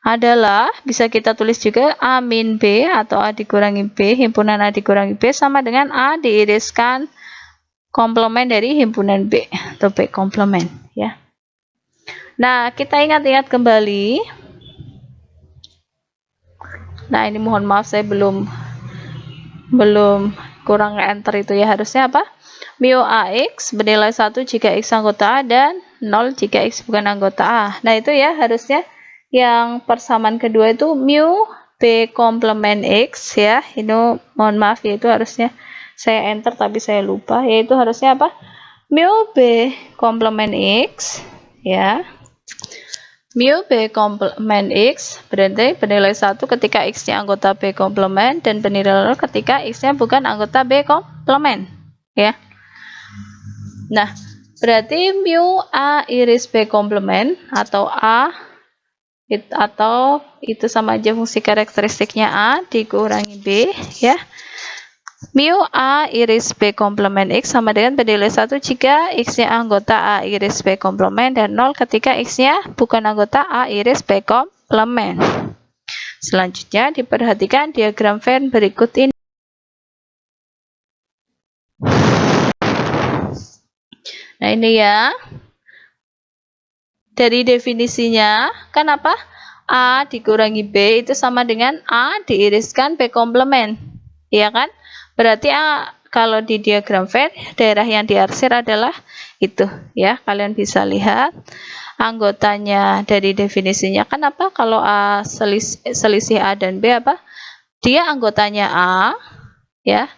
Speaker 1: adalah bisa kita tulis juga A min B atau A dikurangi B, himpunan A dikurangi B sama dengan A diiriskan komplemen dari himpunan B atau B komplemen ya. Nah, kita ingat-ingat kembali. Nah, ini mohon maaf saya belum kurang enter itu ya, harusnya apa? Mu AX bernilai 1 jika X anggota A dan 0 jika X bukan anggota A. Nah, itu ya harusnya yang persamaan kedua itu mu B komplemen X ya. Ini mohon maaf ya, itu harusnya saya enter tapi saya lupa, yaitu harusnya apa? Mu B komplemen X ya. Mu B komplemen X berarti bernilai 1 ketika X-nya anggota B komplemen dan bernilai 0 ketika X-nya bukan anggota B komplemen ya. Nah, berarti mu A iris B komplemen atau itu sama aja fungsi karakteristiknya A dikurangi B ya. Mu A iris B komplemen X sama dengan bernilai 1 jika X-nya anggota A iris B komplemen dan 0 ketika X-nya bukan anggota A iris B komplemen. Selanjutnya diperhatikan diagram Venn berikut ini. Nah, ini ya. Dari definisinya, kan apa? A dikurangi B itu sama dengan A diiriskan B komplemen. Iya kan? Berarti A, kalau di diagram Venn, daerah yang diarsir adalah itu ya. Kalian bisa lihat anggotanya dari definisinya. Kan apa? Kalau A selisih A dan B apa? Dia anggotanya A ya.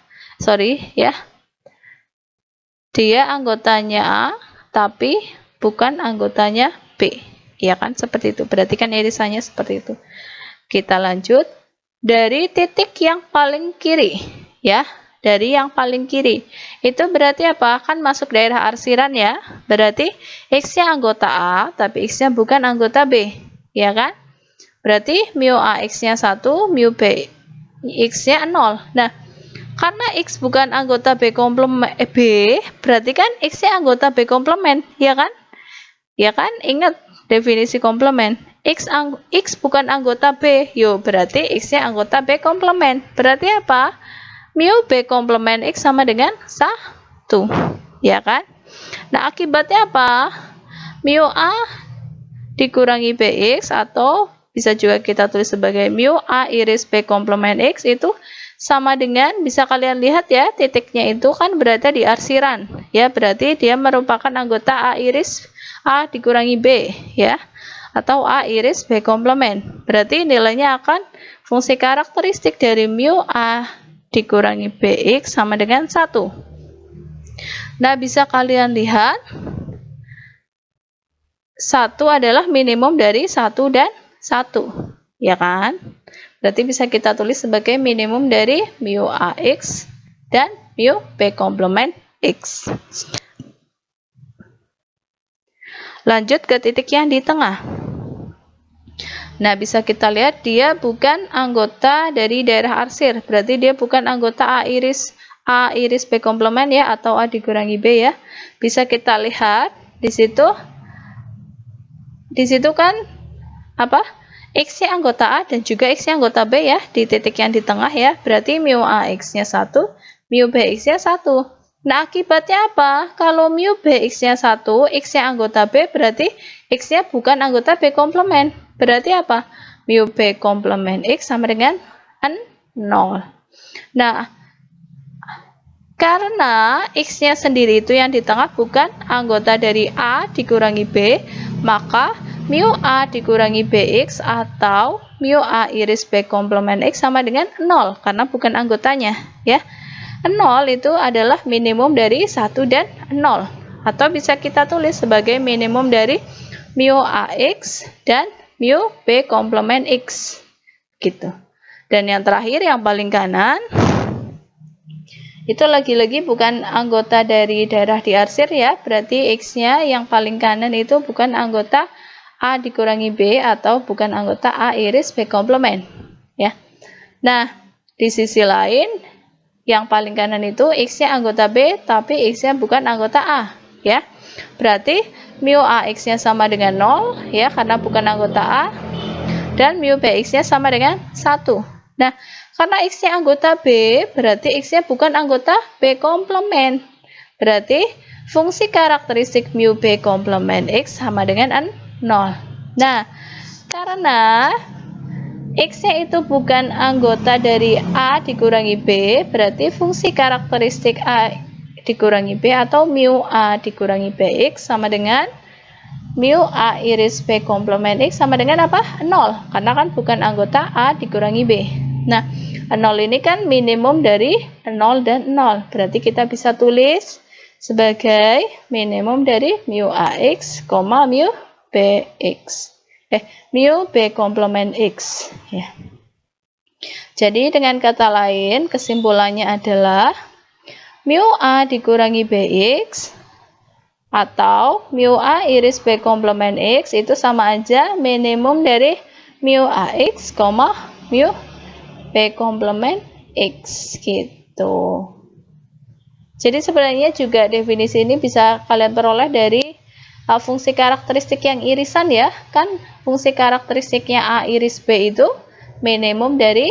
Speaker 1: Dia anggotanya A tapi bukan anggotanya B. Ya kan? Seperti itu. Berarti kan irisannya seperti itu. Kita lanjut. Dari titik yang paling kiri ya. Dari yang paling kiri. Itu berarti apa? Kan masuk daerah arsiran ya. Berarti X-nya anggota A tapi X-nya bukan anggota B. Ya kan? Berarti mu A X-nya 1, mu B X-nya 0. Nah, karena X bukan anggota B komplemen B, berarti kan X-nya anggota B komplemen, ya kan? Ya kan? Ingat definisi komplemen. X bukan anggota B, berarti X-nya anggota B komplemen. Berarti apa? Mu B komplemen X sama dengan 1, ya kan? Nah, akibatnya apa? Mu A dikurangi BX atau bisa juga kita tulis sebagai mu A iris B komplemen X itu sama dengan, bisa kalian lihat ya, titiknya itu kan berada di arsiran ya, berarti dia merupakan anggota A iris A dikurangi B ya, atau A iris B komplement. Berarti nilainya akan fungsi karakteristik dari mu A dikurangi Bx sama dengan 1. Nah, bisa kalian lihat 1 adalah minimum dari 1 dan 1. Ya kan? Berarti bisa kita tulis sebagai minimum dari mu AX dan mu B komplement X. Lanjut ke titik yang di tengah. Nah, bisa kita lihat dia bukan anggota dari daerah arsir. Berarti dia bukan anggota A iris B komplement ya, atau A dikurangi B ya. Bisa kita lihat di situ kan apa? X-nya anggota A dan juga X-nya anggota B ya, di titik yang di tengah ya. Berarti mu AX-nya 1, mu BX-nya 1. Nah, akibatnya apa? Kalau mu BX-nya 1, X-nya anggota B, berarti X-nya bukan anggota B komplement. Berarti apa? Mu B komplement X sama dengan 0. Nah, karena X-nya sendiri itu yang di tengah bukan anggota dari A dikurangi B, maka mu A dikurangi BX atau mu A iris B komplement X sama dengan 0, karena bukan anggotanya ya. 0 itu adalah minimum dari 1 dan 0, atau bisa kita tulis sebagai minimum dari mu AX dan mu B komplement X gitu. Dan yang terakhir yang paling kanan itu lagi-lagi bukan anggota dari daerah diarsir ya, berarti X-nya yang paling kanan itu bukan anggota A dikurangi B atau bukan anggota A iris B komplement ya. Nah, di sisi lain yang paling kanan itu X-nya anggota B tapi X-nya bukan anggota A ya. Berarti mu AX-nya sama dengan 0 ya, karena bukan anggota A, dan mu BX-nya sama dengan 1. Nah, karena X-nya anggota B, berarti X-nya bukan anggota B komplement. Berarti fungsi karakteristik mu B komplement X sama dengan 0. Nah, karena X-nya itu bukan anggota dari A dikurangi B, berarti fungsi karakteristik A dikurangi B atau mu A dikurangi BX sama dengan mu A iris B komplement X sama dengan apa? 0, karena kan bukan anggota A dikurangi B. Nah, 0 ini kan minimum dari 0 dan 0, berarti kita bisa tulis sebagai minimum dari mu AX, mu BX. Mu B komplement X ya. Jadi dengan kata lain kesimpulannya adalah mu A dikurangi BX atau mu A iris B komplement X itu sama aja minimum dari mu AX, mu B komplement X gitu. Jadi sebenarnya juga definisi ini bisa kalian peroleh dari fungsi karakteristik yang irisan ya, kan fungsi karakteristiknya A iris B itu minimum dari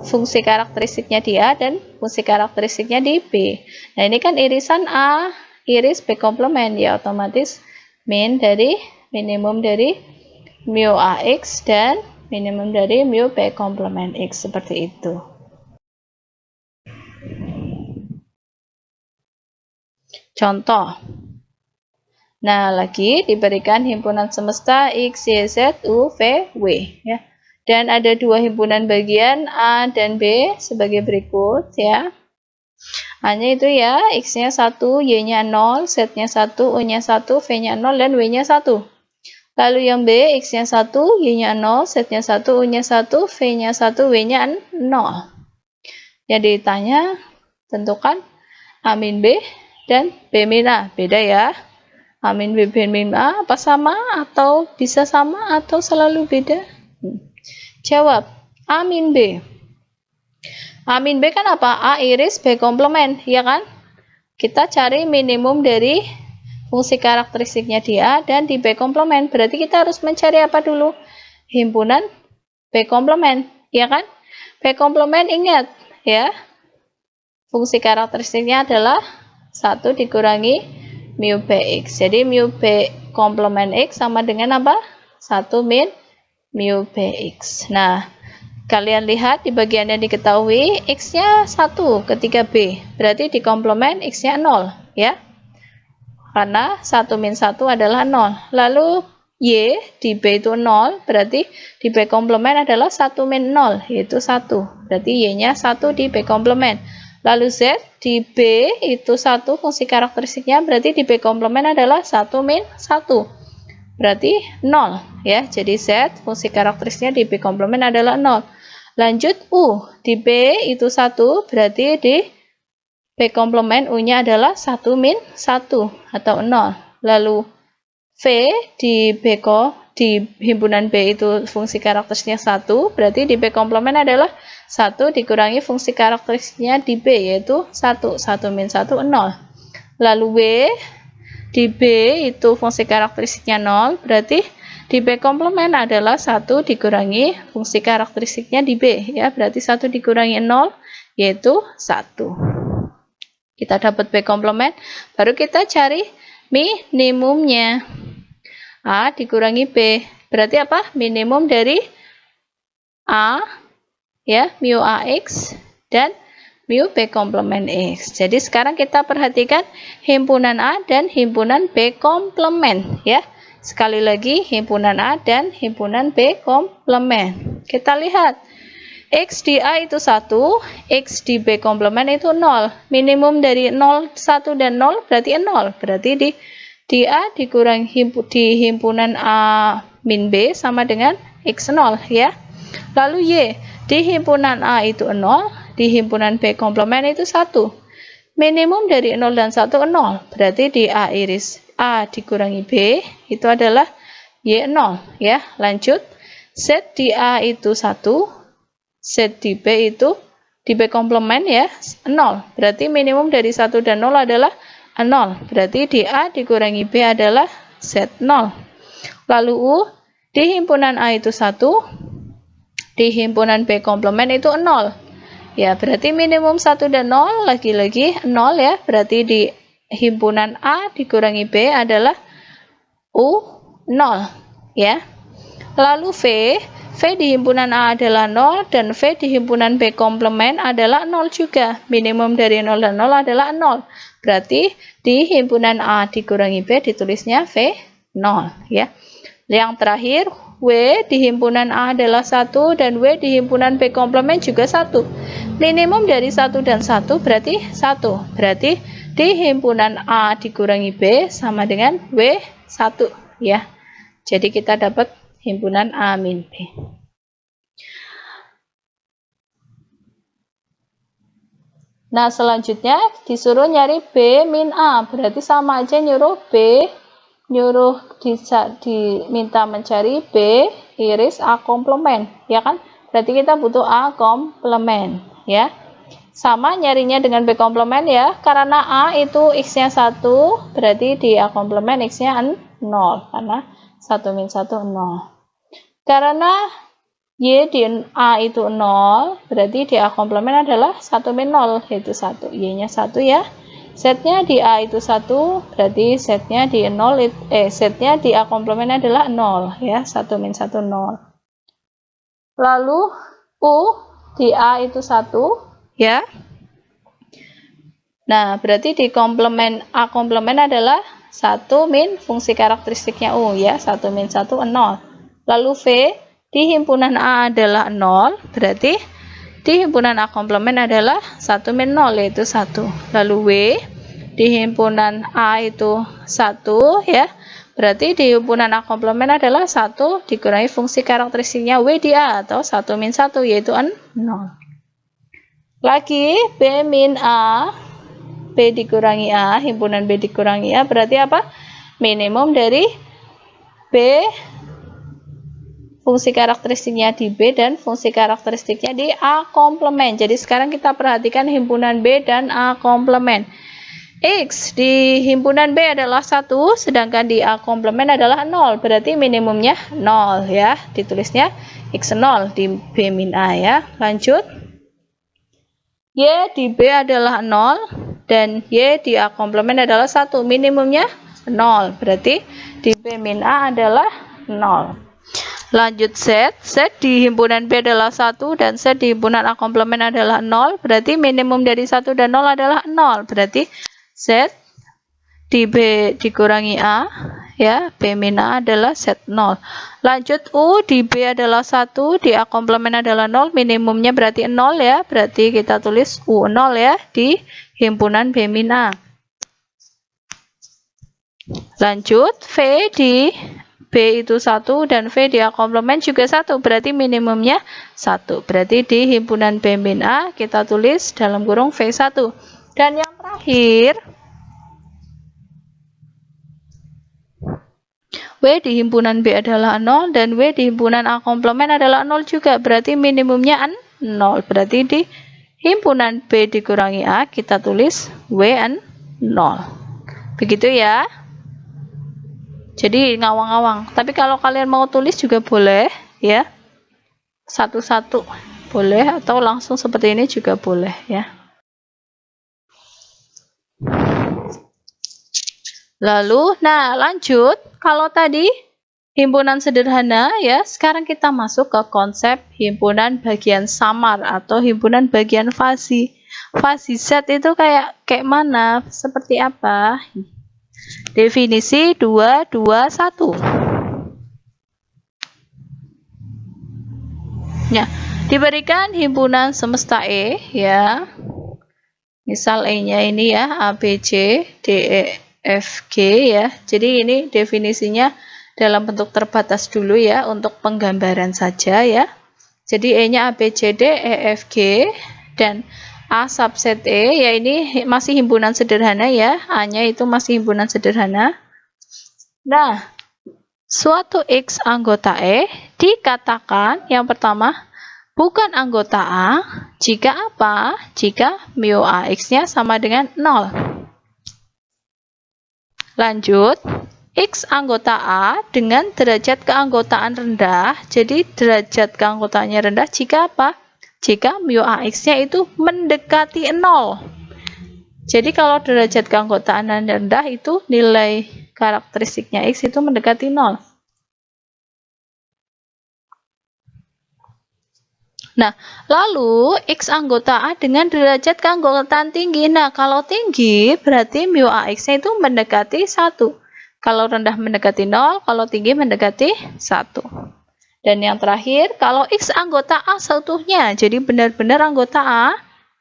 Speaker 1: fungsi karakteristiknya di A dan fungsi karakteristiknya di B. Nah, ini kan irisan A iris B komplement ya, otomatis minimum dari mu AX dan minimum dari mu B komplement X, seperti itu. Contoh. Nah, lagi diberikan himpunan semesta X, Y, Z, U, V, W ya. Dan ada dua himpunan bagian A dan B sebagai berikut ya. A-nya itu ya, X-nya 1, Y-nya 0, Z-nya 1, U-nya 1, V-nya 0, dan W-nya 1. Lalu yang B, X-nya 1, Y-nya 0, Z-nya 1, U-nya 1, V-nya 1, W-nya 0. Yang ditanya, tentukan A min B dan B min A. Beda ya. A min B, B min A, apa sama atau bisa sama atau selalu beda? Jawab, A min B. A min B kan apa? A iris B komplement, ya kan? Kita cari minimum dari fungsi karakteristiknya di A dan di B komplement. Berarti kita harus mencari apa dulu? Himpunan B komplement, ya kan? B komplement ingat, ya. Fungsi karakteristiknya adalah 1 dikurangi mu Bx. Jadi mu B komplement X sama dengan apa? 1 min mu Bx. Nah, kalian lihat di bagian yang diketahui X-nya 1 ketika B. Berarti di komplement X-nya 0, ya. karena 1 min 1 adalah 0. Lalu Y di B itu 0, berarti di B komplement adalah 1 min 0, yaitu 1. Berarti Y-nya 1 di B komplement. Lalu Z di B itu 1, fungsi karakteristiknya berarti di B komplement adalah 1 min 1. Berarti 0 ya. Jadi Z fungsi karakteristiknya di B komplement adalah 0. Lanjut U di B itu 1, berarti di B komplement U-nya adalah 1 min 1 atau 0. Lalu V di di himpunan B itu fungsi karakteristiknya 1, berarti di B komplement adalah 1 dikurangi fungsi karakteristiknya di B, yaitu 1. 1 min 1, 0. Lalu W di B itu fungsi karakteristiknya 0, berarti di B komplement adalah 1 dikurangi fungsi karakteristiknya di B, ya. Berarti 1 dikurangi 0, yaitu 1. Kita dapat B komplement, baru kita cari minimumnya. A dikurangi B, berarti apa? Minimum dari A, ya, mu AX, dan mu B komplement X. Jadi sekarang kita perhatikan himpunan A dan himpunan B komplement, ya. Sekali lagi himpunan A dan himpunan B komplement. Kita lihat X di A itu 1, X di B komplement itu 0. Minimum dari 0, 1 dan 0 berarti 0. Berarti di A dikurangi di himpunan A min B sama dengan X0, ya. Lalu Y di himpunan A itu 0, di himpunan B komplement itu 1. Minimum dari 0 dan 1, 0. Berarti di A iris A dikurangi B itu adalah Y0, ya. Lanjut, Z di A itu 1, Z di B itu di B komplement, ya, 0. Berarti minimum dari 1 dan 0 adalah 0. Berarti di A dikurangi B adalah Z0. Lalu U di himpunan A itu 1, di himpunan B komplement itu 0. Ya, berarti minimum 1 dan 0, lagi-lagi 0, ya. Berarti di himpunan A dikurangi B adalah U0, ya. Lalu V di himpunan A adalah 0 dan V di himpunan B komplement adalah 0 juga. Minimum dari 0 dan 0 adalah 0. Berarti di himpunan A dikurangi B ditulisnya V0, ya. Yang terakhir, W di himpunan A adalah 1 dan W di himpunan B komplement juga 1. Minimum dari 1 dan 1 berarti 1. Berarti di himpunan A dikurangi B sama dengan W1, ya. Jadi kita dapat himpunan A min B. Nah, selanjutnya disuruh nyari B min A. Berarti sama aja nyuruh diminta mencari B iris A komplement, ya kan? Berarti kita butuh A komplement, ya. Sama nyarinya dengan B komplement, ya. Karena A itu X-nya 1, berarti di A komplement X-nya 0. Karena 1 min 1, 0. Karena Y di A itu 0, berarti di A komplement adalah 1 min 0, yaitu 1. Y-nya 1, ya. Z-nya di A itu 1, berarti Z-nya di Z-nya di A komplement adalah 0, ya. 1 min 1, 0. Lalu U di A itu 1, ya. Nah, berarti di komplement A komplement adalah 1 min fungsi karakteristiknya U, ya. 1 min 1, 0. Lalu V di himpunan A adalah 0, berarti di himpunan A komplement adalah 1 min 0, yaitu 1. Lalu W di himpunan A itu 1, ya. Berarti di himpunan A komplement adalah 1 dikurangi fungsi karakteristiknya W di A atau 1 min 1, yaitu 0. Lagi B min A, B dikurangi A, himpunan B dikurangi A, berarti apa? Minimum dari B fungsi karakteristiknya di B dan fungsi karakteristiknya di A komplement. Jadi sekarang kita perhatikan himpunan B dan A komplement. X di himpunan B adalah 1, sedangkan di A komplement adalah 0. Berarti minimumnya 0, ya. Ditulisnya X0 di B min A, ya. Lanjut. Y di B adalah 0 dan Y di A komplement adalah 1. Minimumnya 0. Berarti di B min A adalah 0. Lanjut Z di himpunan B adalah 1 dan Z di himpunan A komplement adalah 0. Berarti minimum dari 1 dan 0 adalah 0. Berarti Z di B dikurangi A, ya, B min A adalah set 0. Lanjut U, di B adalah 1, di A komplement adalah 0, minimumnya berarti 0 ya, berarti kita tulis U0 ya, di himpunan B min A. Lanjut, V di B itu 1 dan V di A komplement juga 1, berarti minimumnya 1. Berarti di himpunan B min A kita tulis dalam kurung V1. Dan yang terakhir, W di himpunan B adalah 0 dan W di himpunan A komplement adalah 0 juga, berarti minimumnya 0. Berarti di himpunan B dikurangi A kita tulis W0. Begitu ya. Jadi ngawang-ngawang. Tapi kalau kalian mau tulis juga boleh ya. Satu-satu boleh atau langsung seperti ini juga boleh ya. Lalu, nah lanjut. Kalau tadi himpunan sederhana ya, sekarang kita masuk ke konsep himpunan bagian samar atau himpunan bagian fasi. Fasi set itu kayak mana? Seperti apa? Definisi 2, 2, 1. Ya, diberikan himpunan semesta E ya. Misal E-nya ini ya, A, B, C, D, E, F, G ya. Jadi ini definisinya dalam bentuk terbatas dulu ya, untuk penggambaran saja ya. Jadi E-nya A, B, C, D, E, F, G, dan A subset E, ya ini masih himpunan sederhana ya, A-nya itu masih himpunan sederhana. Nah, suatu X anggota E dikatakan yang pertama bukan anggota A jika apa? Jika mu AX-nya sama dengan 0. Lanjut, X anggota A dengan derajat keanggotaan rendah, jadi derajat keanggotaannya rendah jika apa? Jika mu AX-nya itu mendekati 0. Jadi kalau derajat keanggotaan rendah itu nilai karakteristiknya X itu mendekati 0. Nah, lalu X anggota A dengan derajat keanggotaan tinggi. Nah, kalau tinggi berarti mu AX-nya itu mendekati 1. Kalau rendah mendekati 0, kalau tinggi mendekati 1. Dan yang terakhir, kalau X anggota A seutuhnya, jadi benar-benar anggota A,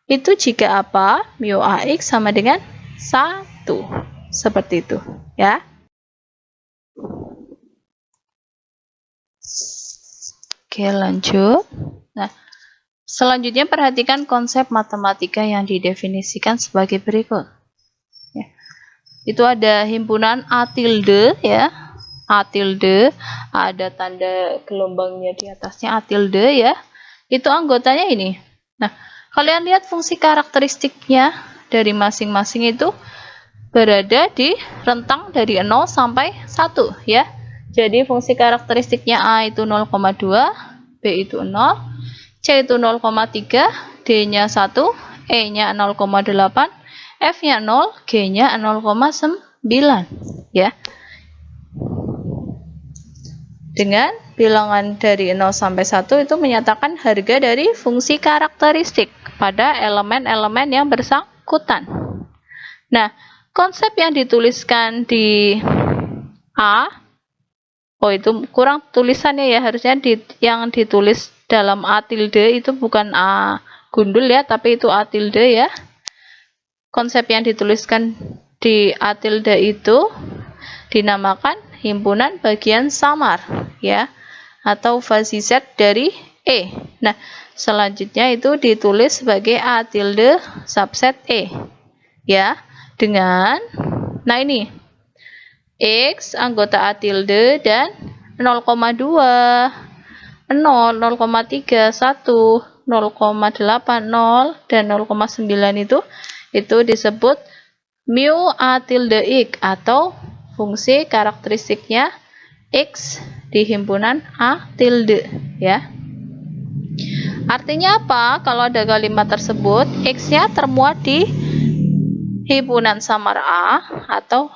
Speaker 1: itu jika apa? Mu AX sama dengan 1. Seperti itu, ya. Oke, lanjut. Nah, selanjutnya perhatikan konsep matematika yang didefinisikan sebagai berikut. Ya. Itu ada himpunan A tilde, ya. A tilde, ada tanda gelombangnya di atasnya A tilde ya. Itu anggotanya ini. Nah, kalian lihat fungsi karakteristiknya dari masing-masing itu berada di rentang dari 0 sampai 1 ya. Jadi fungsi karakteristiknya A itu 0,2, B itu 0, C itu 0,3, D-nya 1, E-nya 0,8, F-nya 0, G-nya 0,9 ya. Dengan bilangan dari 0 sampai 1 itu menyatakan harga dari fungsi karakteristik pada elemen-elemen yang bersangkutan. Nah, konsep yang dituliskan di A, itu kurang tulisannya ya, harusnya yang ditulis dalam A tilde itu bukan A gundul ya, tapi itu A tilde ya. Konsep yang dituliskan di A tilde itu dinamakan himpunan bagian samar ya, atau fasi set dari E. Nah, selanjutnya itu ditulis sebagai A tilde subset E ya, dengan nah ini X anggota A tilde dan 0,2, 0, 0,3, 1, 0,8, 0 dan 0,9 itu disebut mu A tilde X atau fungsi karakteristiknya X di himpunan A tilde ya. Artinya apa? Kalau ada kalimat tersebut X-nya termuat di himpunan samar A atau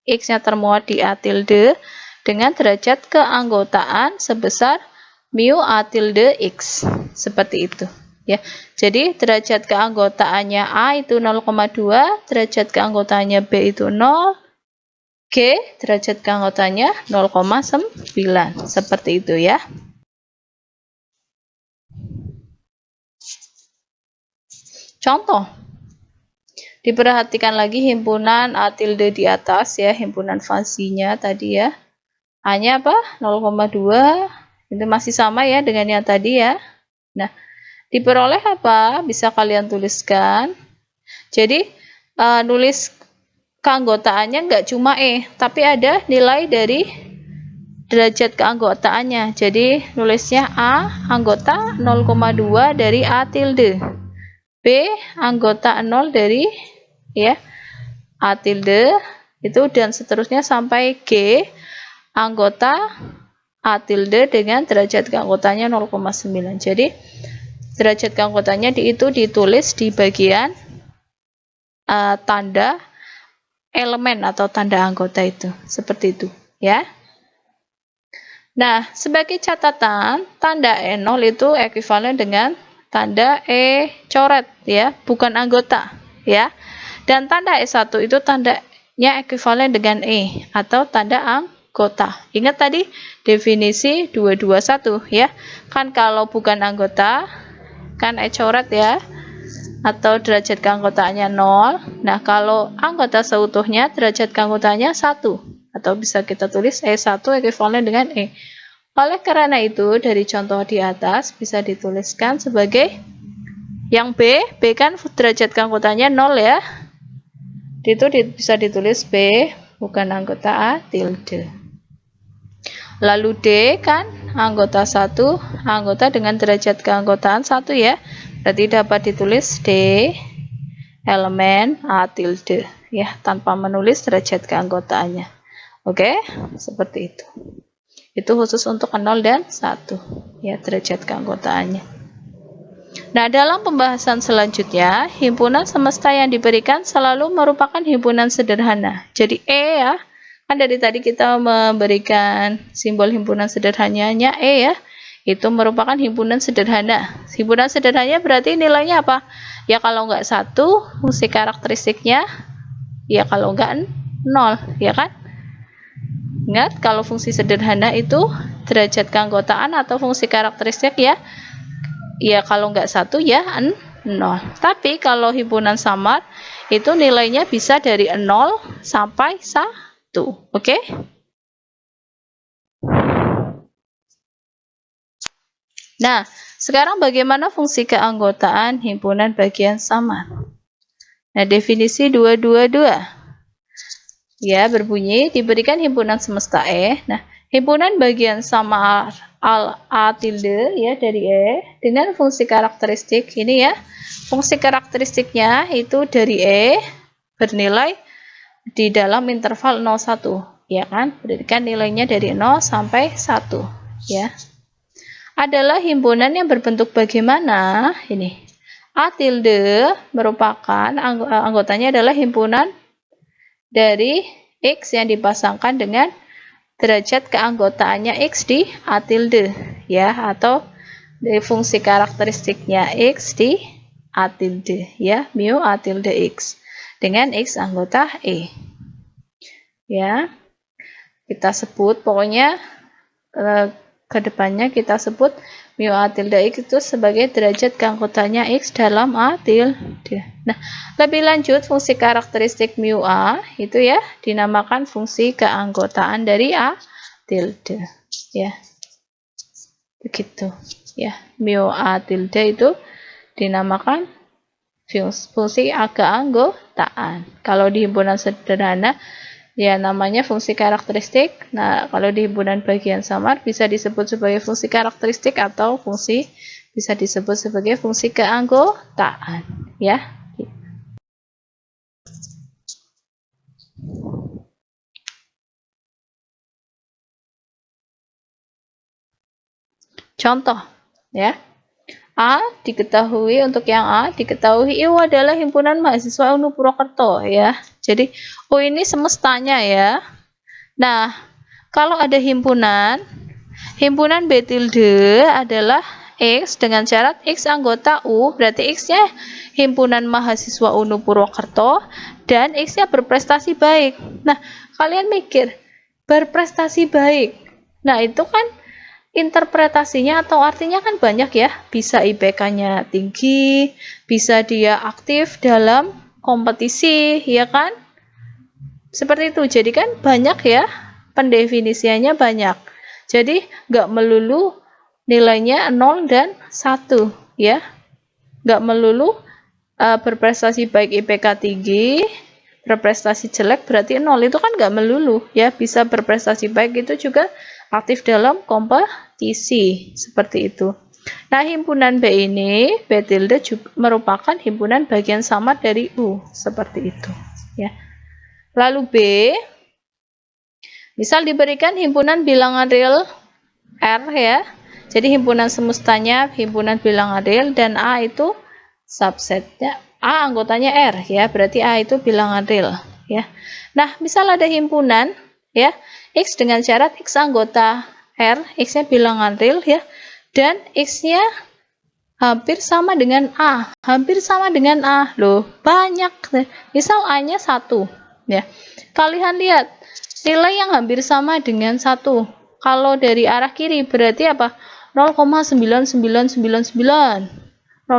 Speaker 1: X-nya termuat di A tilde dengan derajat keanggotaan sebesar mu A tilde X. Seperti itu ya. Jadi derajat keanggotaannya A itu 0,2, derajat keanggotaannya B itu 0, G derajat keanggotanya 0,9. Seperti itu ya. Contoh. Diperhatikan lagi himpunan A tilde di atas ya, himpunan fasinya tadi ya. A-nya apa? 0,2. Itu masih sama ya dengan yang tadi ya. Nah, diperoleh apa? Bisa kalian tuliskan. Jadi, nulis keanggotaannya nggak cuma E, tapi ada nilai dari derajat keanggotaannya. Jadi, nulisnya A anggota 0,2 dari A tilde. B anggota 0 dari ya A tilde itu, dan seterusnya sampai G anggota A tilde dengan derajat keanggotanya 0,9. Jadi derajat keanggotanya itu ditulis di bagian tanda elemen atau tanda anggota itu, seperti itu ya. Nah, sebagai catatan, tanda E0 itu ekuivalen dengan tanda E coret ya, bukan anggota ya. Dan tanda E1 itu tandanya ekuivalen dengan E atau tanda anggota. Ingat tadi definisi 221 ya. Kan kalau bukan anggota kan E coret ya, atau derajat keanggotaannya 0. Nah, kalau anggota seutuhnya derajat keanggotaannya 1, atau bisa kita tulis E1 ekuivalen dengan E. Oleh karena itu, dari contoh di atas bisa dituliskan sebagai yang B kan derajat keanggotaannya 0 ya. Itu bisa ditulis B bukan anggota A tilde. Lalu D kan anggota 1, anggota dengan derajat keanggotaan 1 ya. Berarti dapat ditulis D elemen A tilde ya, tanpa menulis derajat keanggotaannya. Oke, seperti itu. Itu khusus untuk 0 dan 1 ya, derajat keanggotaannya. Nah, dalam pembahasan selanjutnya, himpunan semesta yang diberikan selalu merupakan himpunan sederhana. Jadi E ya, kan dari tadi kita memberikan simbol himpunan sederhananya E ya, itu merupakan himpunan sederhana. Himpunan sederhananya berarti nilainya apa? Ya kalau nggak 1, fungsi karakteristiknya, ya kalau nggak 0, ya kan? Ingat, kalau fungsi sederhana itu derajat keanggotaan atau fungsi karakteristik ya kalau nggak 1 ya 0. Tapi kalau himpunan samar itu nilainya bisa dari 0 sampai 1. Oke? Nah, sekarang bagaimana fungsi keanggotaan himpunan bagian samar? Nah, definisi 222 ya berbunyi diberikan himpunan semesta E. Nah, himpunan bagian samar A tilde ya dari E dengan fungsi karakteristik ini ya. Fungsi karakteristiknya itu dari E bernilai di dalam interval 0,1 ya kan. Berarti kan nilainya dari 0 sampai 1 ya. Adalah himpunan yang berbentuk bagaimana? Ini. A tilde merupakan anggotanya adalah himpunan dari X yang dipasangkan dengan derajat keanggotaannya X di A tilde ya, atau dari fungsi karakteristiknya X di A tilde ya, mu A tilde X dengan X anggota E ya. Kita sebut pokoknya ke depannya kita sebut mu A tilde X itu sebagai derajat keanggotaannya X dalam A tilde. Nah, lebih lanjut fungsi karakteristik mu A itu ya dinamakan fungsi keanggotaan dari A tilde ya. Begitu ya. Mu A tilde itu dinamakan fungsi keanggotaan. Kalau di himpunan sederhana ya namanya fungsi karakteristik. Nah, kalau di himpunan bagian samar bisa disebut sebagai fungsi karakteristik atau bisa disebut sebagai fungsi keanggotaan ya. Contoh ya. A diketahui, untuk yang A diketahui U adalah himpunan mahasiswa UNU Purwokerto ya. Jadi U ini semestanya ya. Nah, kalau ada himpunan B tilde adalah X dengan syarat X anggota U, berarti X-nya himpunan mahasiswa UNU Purwokerto dan X-nya berprestasi baik. Nah, kalian mikir, berprestasi baik. Nah, itu kan interpretasinya atau artinya kan banyak ya. Bisa IPK-nya tinggi, bisa dia aktif dalam kompetisi, ya kan? Seperti itu. Jadi kan banyak ya, pendefinisiannya banyak. Jadi nggak melulu nilainya 0 dan 1 ya. Nggak melulu berprestasi baik IPK tinggi, berprestasi jelek berarti 0. Itu kan nggak melulu ya. Bisa berprestasi baik itu juga aktif dalam kompetisi. Seperti itu. Nah, himpunan B ini, B tilde juga merupakan himpunan bagian samar dari U. Seperti itu. Ya. Lalu B, misal diberikan himpunan bilangan real R ya. Jadi himpunan semestanya himpunan bilangan real dan A itu subsetnya. A anggotanya R ya, berarti A itu bilangan real ya. Nah, misal ada himpunan ya, X dengan syarat X anggota R, X-nya bilangan real ya, dan X-nya hampir sama dengan A. Hampir sama dengan A. Loh, banyak. Misal A-nya 1 ya. Kalian lihat nilai yang hampir sama dengan 1. Kalau dari arah kiri berarti apa? 0,9999. 0,9,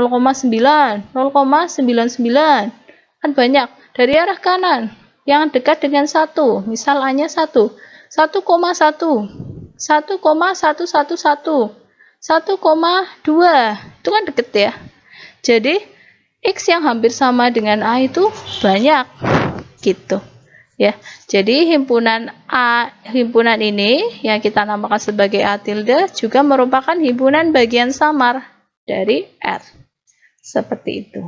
Speaker 1: 0,99. Kan banyak. Dari arah kanan yang dekat dengan 1. Misal A-nya 1. 1,1. 1,111. 1,2. Itu kan deket ya. Jadi X yang hampir sama dengan A itu banyak. Gitu. Ya, jadi himpunan ini yang kita namakan sebagai A tilde juga merupakan himpunan bagian samar dari R. Seperti itu.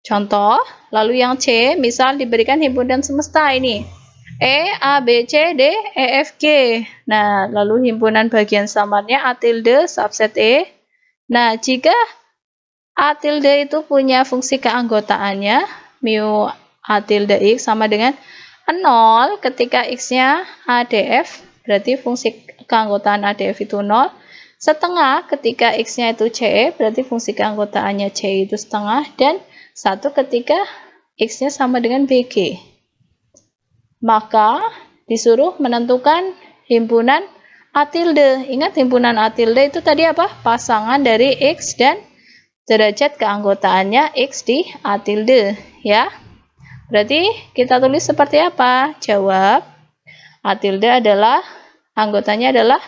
Speaker 1: Contoh, lalu yang C, misal diberikan himpunan semesta ini. E, A, B, C, D, E, F, G. Nah, lalu himpunan bagian samarnya A tilde subset E. Nah, jika A tilde itu punya fungsi keanggotaannya, mu A tilde X sama dengan 0 ketika X-nya ADF, berarti fungsi keanggotaan ADF itu 0. Setengah ketika X-nya itu CE, berarti fungsi keanggotaannya CE itu setengah. Dan 1 ketika X-nya sama dengan BG. Maka disuruh menentukan himpunan A tilde. Ingat himpunan A tilde itu tadi apa? Pasangan dari X dan derajat keanggotaannya X di A tilde, ya. Berarti kita tulis seperti apa? Jawab. A tilde adalah, anggotanya adalah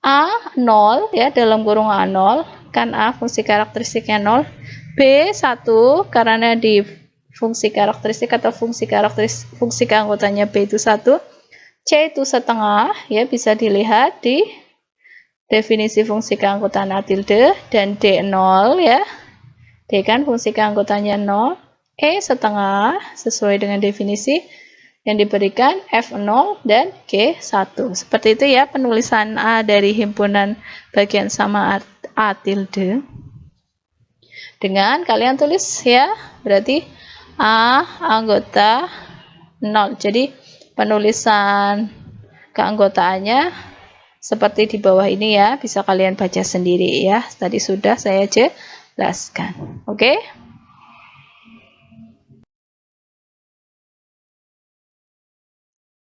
Speaker 1: A0, ya, dalam kurung A0. Kan A fungsi karakteristiknya 0. B1, karena di fungsi karakteristik atau fungsi keanggotanya B itu 1. C itu setengah, ya, bisa dilihat di definisi fungsi keanggotaan A tilde. Dan D0 ya. D kan fungsi keanggotanya 0. E setengah sesuai dengan definisi yang diberikan F0 dan G1. Seperti itu ya penulisan A dari himpunan bagian sama A tilde. Dengan kalian tulis ya, berarti A anggota 0. Jadi penulisan keanggotaannya seperti di bawah ini ya, bisa kalian baca sendiri ya. Tadi sudah saya jelaskan. Oke?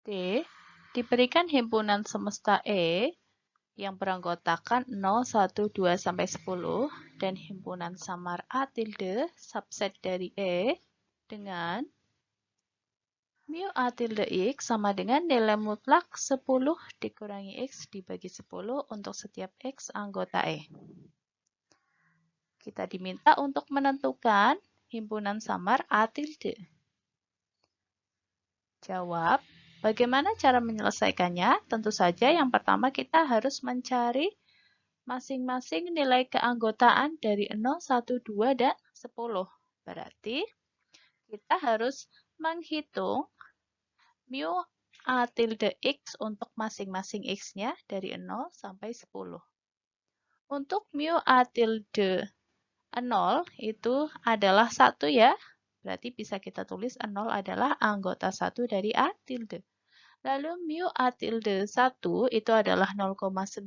Speaker 1: D. Diberikan himpunan semesta E yang beranggotakan 0, 1, 2, sampai 10 dan himpunan samar A tilde subset dari E dengan mu A tilde X sama dengan nilai mutlak 10 dikurangi X dibagi 10 untuk setiap X anggota E. Kita diminta untuk menentukan himpunan samar A tilde. Jawab. Bagaimana cara menyelesaikannya? Tentu saja yang pertama kita harus mencari masing-masing nilai keanggotaan dari 0, 1, 2, dan 10. Berarti kita harus menghitung mu A tilde X untuk masing-masing X-nya dari 0 sampai 10. Untuk mu A tilde 0 itu adalah 1 ya. Berarti bisa kita tulis 0 adalah anggota 1 dari A tilde. Lalu mu A tilde 1 itu adalah 0,9,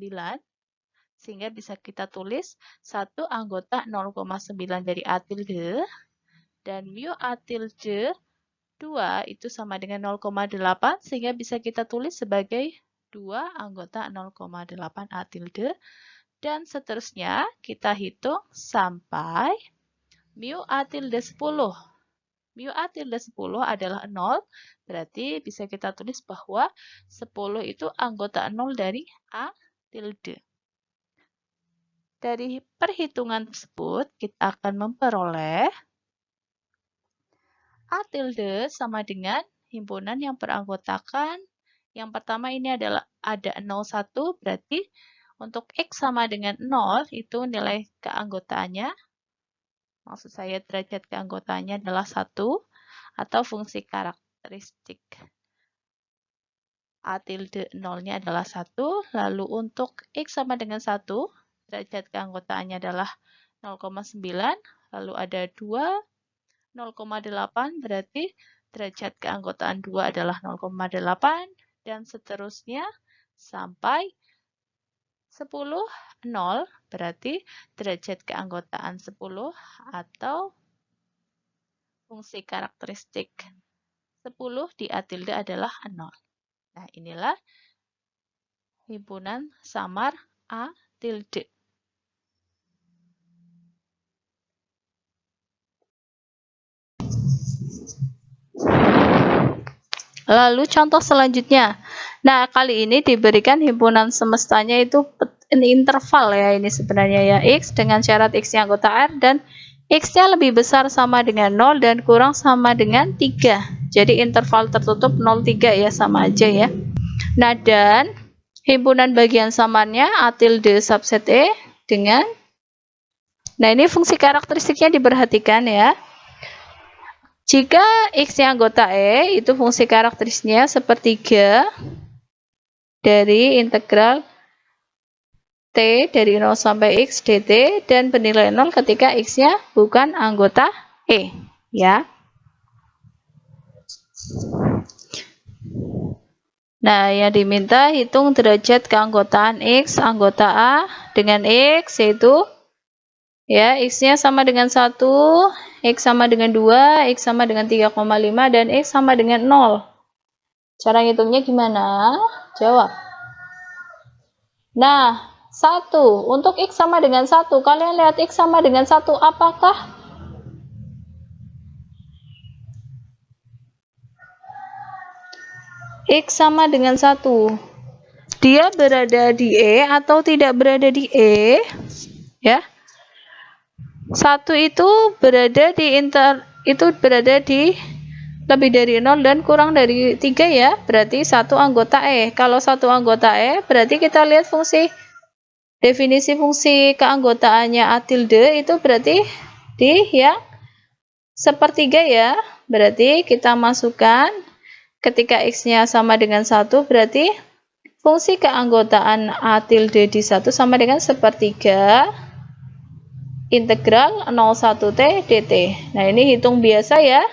Speaker 1: sehingga bisa kita tulis satu anggota 0,9 dari A tilde, dan mu A tilde 2 itu sama dengan 0,8, sehingga bisa kita tulis sebagai 2 anggota 0,8 A tilde, dan seterusnya kita hitung sampai mu A tilde 10. Mu A tilde 10 adalah 0, berarti bisa kita tulis bahwa 10 itu anggota 0 dari A tilde. Dari perhitungan tersebut, kita akan memperoleh A tilde sama dengan himpunan yang beranggotakan. Yang pertama ini adalah ada 01, berarti untuk X sama dengan 0, itu nilai keanggotaannya. Maksud saya derajat keanggotaannya adalah 1, atau fungsi karakteristik A tilde 0-nya adalah 1. Lalu untuk X sama dengan 1, derajat keanggotaannya adalah 0,9. Lalu ada 2, 0,8, berarti derajat keanggotaan 2 adalah 0,8. Dan seterusnya sampai 10, 0, berarti derajat keanggotaan 10 atau fungsi karakteristik 10 di A tilde adalah 0. Nah, inilah himpunan samar A tilde. Lalu contoh selanjutnya. Nah, kali ini diberikan himpunan semestanya itu ini interval ya, ini sebenarnya ya, X dengan syarat X-nya anggota R dan X-nya lebih besar sama dengan 0 dan kurang sama dengan 3. Jadi interval tertutup 0, 3 ya, sama aja ya. Nah, dan himpunan bagian samarnya A tilde subset E dengan, nah ini fungsi karakteristiknya diperhatikan ya. Jika X-nya anggota E, itu fungsi karakteristiknya sepertiga dari integral T dari 0 sampai X dt dan bernilai 0 ketika X-nya bukan anggota E. Ya. Nah, yang diminta hitung derajat keanggotaan X anggota A dengan X, yaitu ya, X-nya sama dengan 1, X sama dengan 2, X sama dengan 3,5, dan X sama dengan 0. Cara ngitungnya gimana? Jawab. Nah, 1. Untuk X sama dengan 1, kalian lihat X sama dengan 1, apakah X sama dengan 1? Dia berada di E atau tidak berada di E? Ya. 1 itu berada di lebih dari 0 dan kurang dari 3 ya, berarti satu anggota E. Kalau satu anggota E, berarti kita lihat definisi fungsi keanggotaannya A tilde itu berarti di yang sepertiga ya. Berarti kita masukkan ketika X-nya sama dengan 1, berarti fungsi keanggotaan A tilde di 1 sama dengan sepertiga integral 01t dt. Nah, ini hitung biasa ya.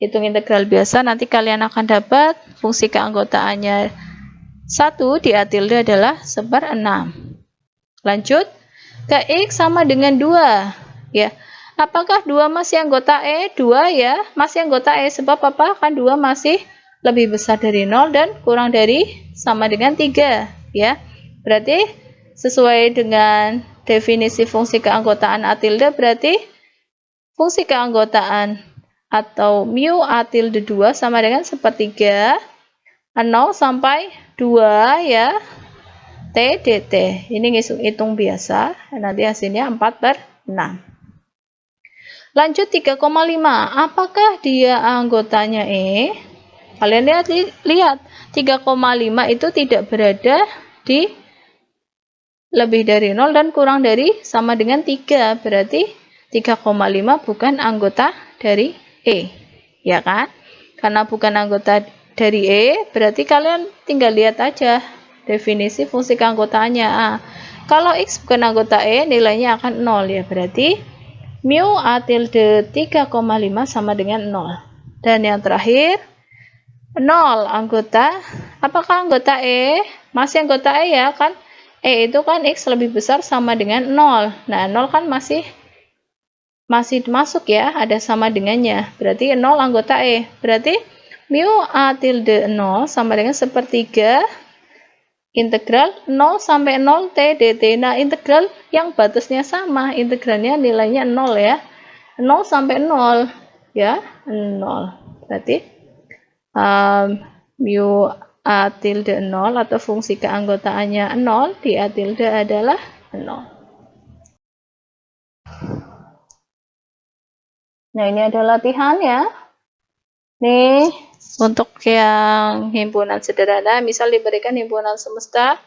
Speaker 1: Hitung integral biasa, nanti kalian akan dapat fungsi keanggotaannya 1 di A tilde adalah 1/6. Lanjut ke X sama dengan 2 ya. Apakah 2 masih anggota E? 2 ya, masih anggota E. Sebab apa? Kan 2 masih lebih besar dari 0 dan kurang dari sama dengan 3 ya. Berarti sesuai dengan definisi fungsi keanggotaan A tilde, berarti fungsi keanggotaan atau mu A tilde 2 sama dengan sepertiga 0 sampai 2 ya T dt. Ini hitung biasa, nanti hasilnya 4/6. Lanjut 3,5. Apakah dia anggotanya E? Kalian lihat 3,5 itu tidak berada di lebih dari 0 dan kurang dari sama dengan 3. Berarti 3,5 bukan anggota dari E. Ya kan? Karena bukan anggota dari E, berarti kalian tinggal lihat aja definisi fungsi keanggotaannya. Kalau X bukan anggota E, nilainya akan 0 ya. Berarti mu A tilde 3,5 sama dengan 0. Dan yang terakhir, 0 anggota Apakah anggota E? Masih anggota E ya kan? E itu kan X lebih besar sama dengan 0. Nah, 0 kan masih masuk ya, ada sama dengannya. Berarti 0 anggota E. Berarti mu A tilde 0 sama dengan sepertiga integral 0 sampai 0 T dt. Nah, integral yang batasnya sama, integralnya nilainya 0 ya. 0 sampai 0 ya, 0. Berarti mu A tilde 0 atau fungsi keanggotaannya 0 di A tilde adalah 0. Nah, ini ada latihan ya. Nih, untuk yang himpunan sederhana, misal diberikan himpunan semesta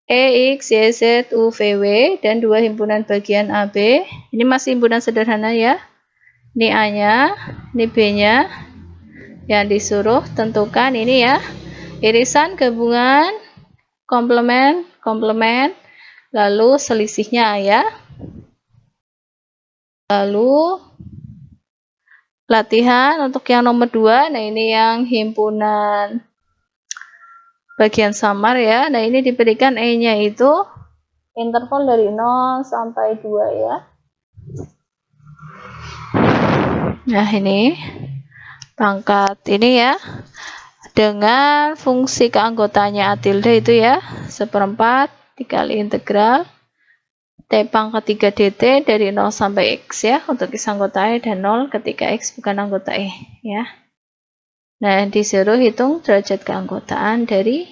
Speaker 1: E, X, Y, Z, U, V, W, dan dua himpunan bagian A, B. Ini masih himpunan sederhana ya. Ini A-nya, ini B-nya. Yang disuruh tentukan ini ya. Irisan, gabungan, komplement, lalu selisihnya ya. Lalu latihan untuk yang nomor 2. Nah, ini yang himpunan bagian samar ya. Nah, ini diberikan E-nya itu interval dari 0 sampai 2 ya. Nah, ini pangkat ini ya. Dengan fungsi keanggotaannya A tilde itu ya, 1/4 dikali integral T pangkat 3 dt dari 0 sampai X ya, untuk X anggota E dan 0 ketika X bukan anggota E ya. Nah, disuruh hitung derajat keanggotaan dari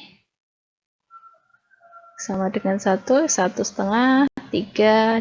Speaker 1: sama dengan 1, 1,5, 3,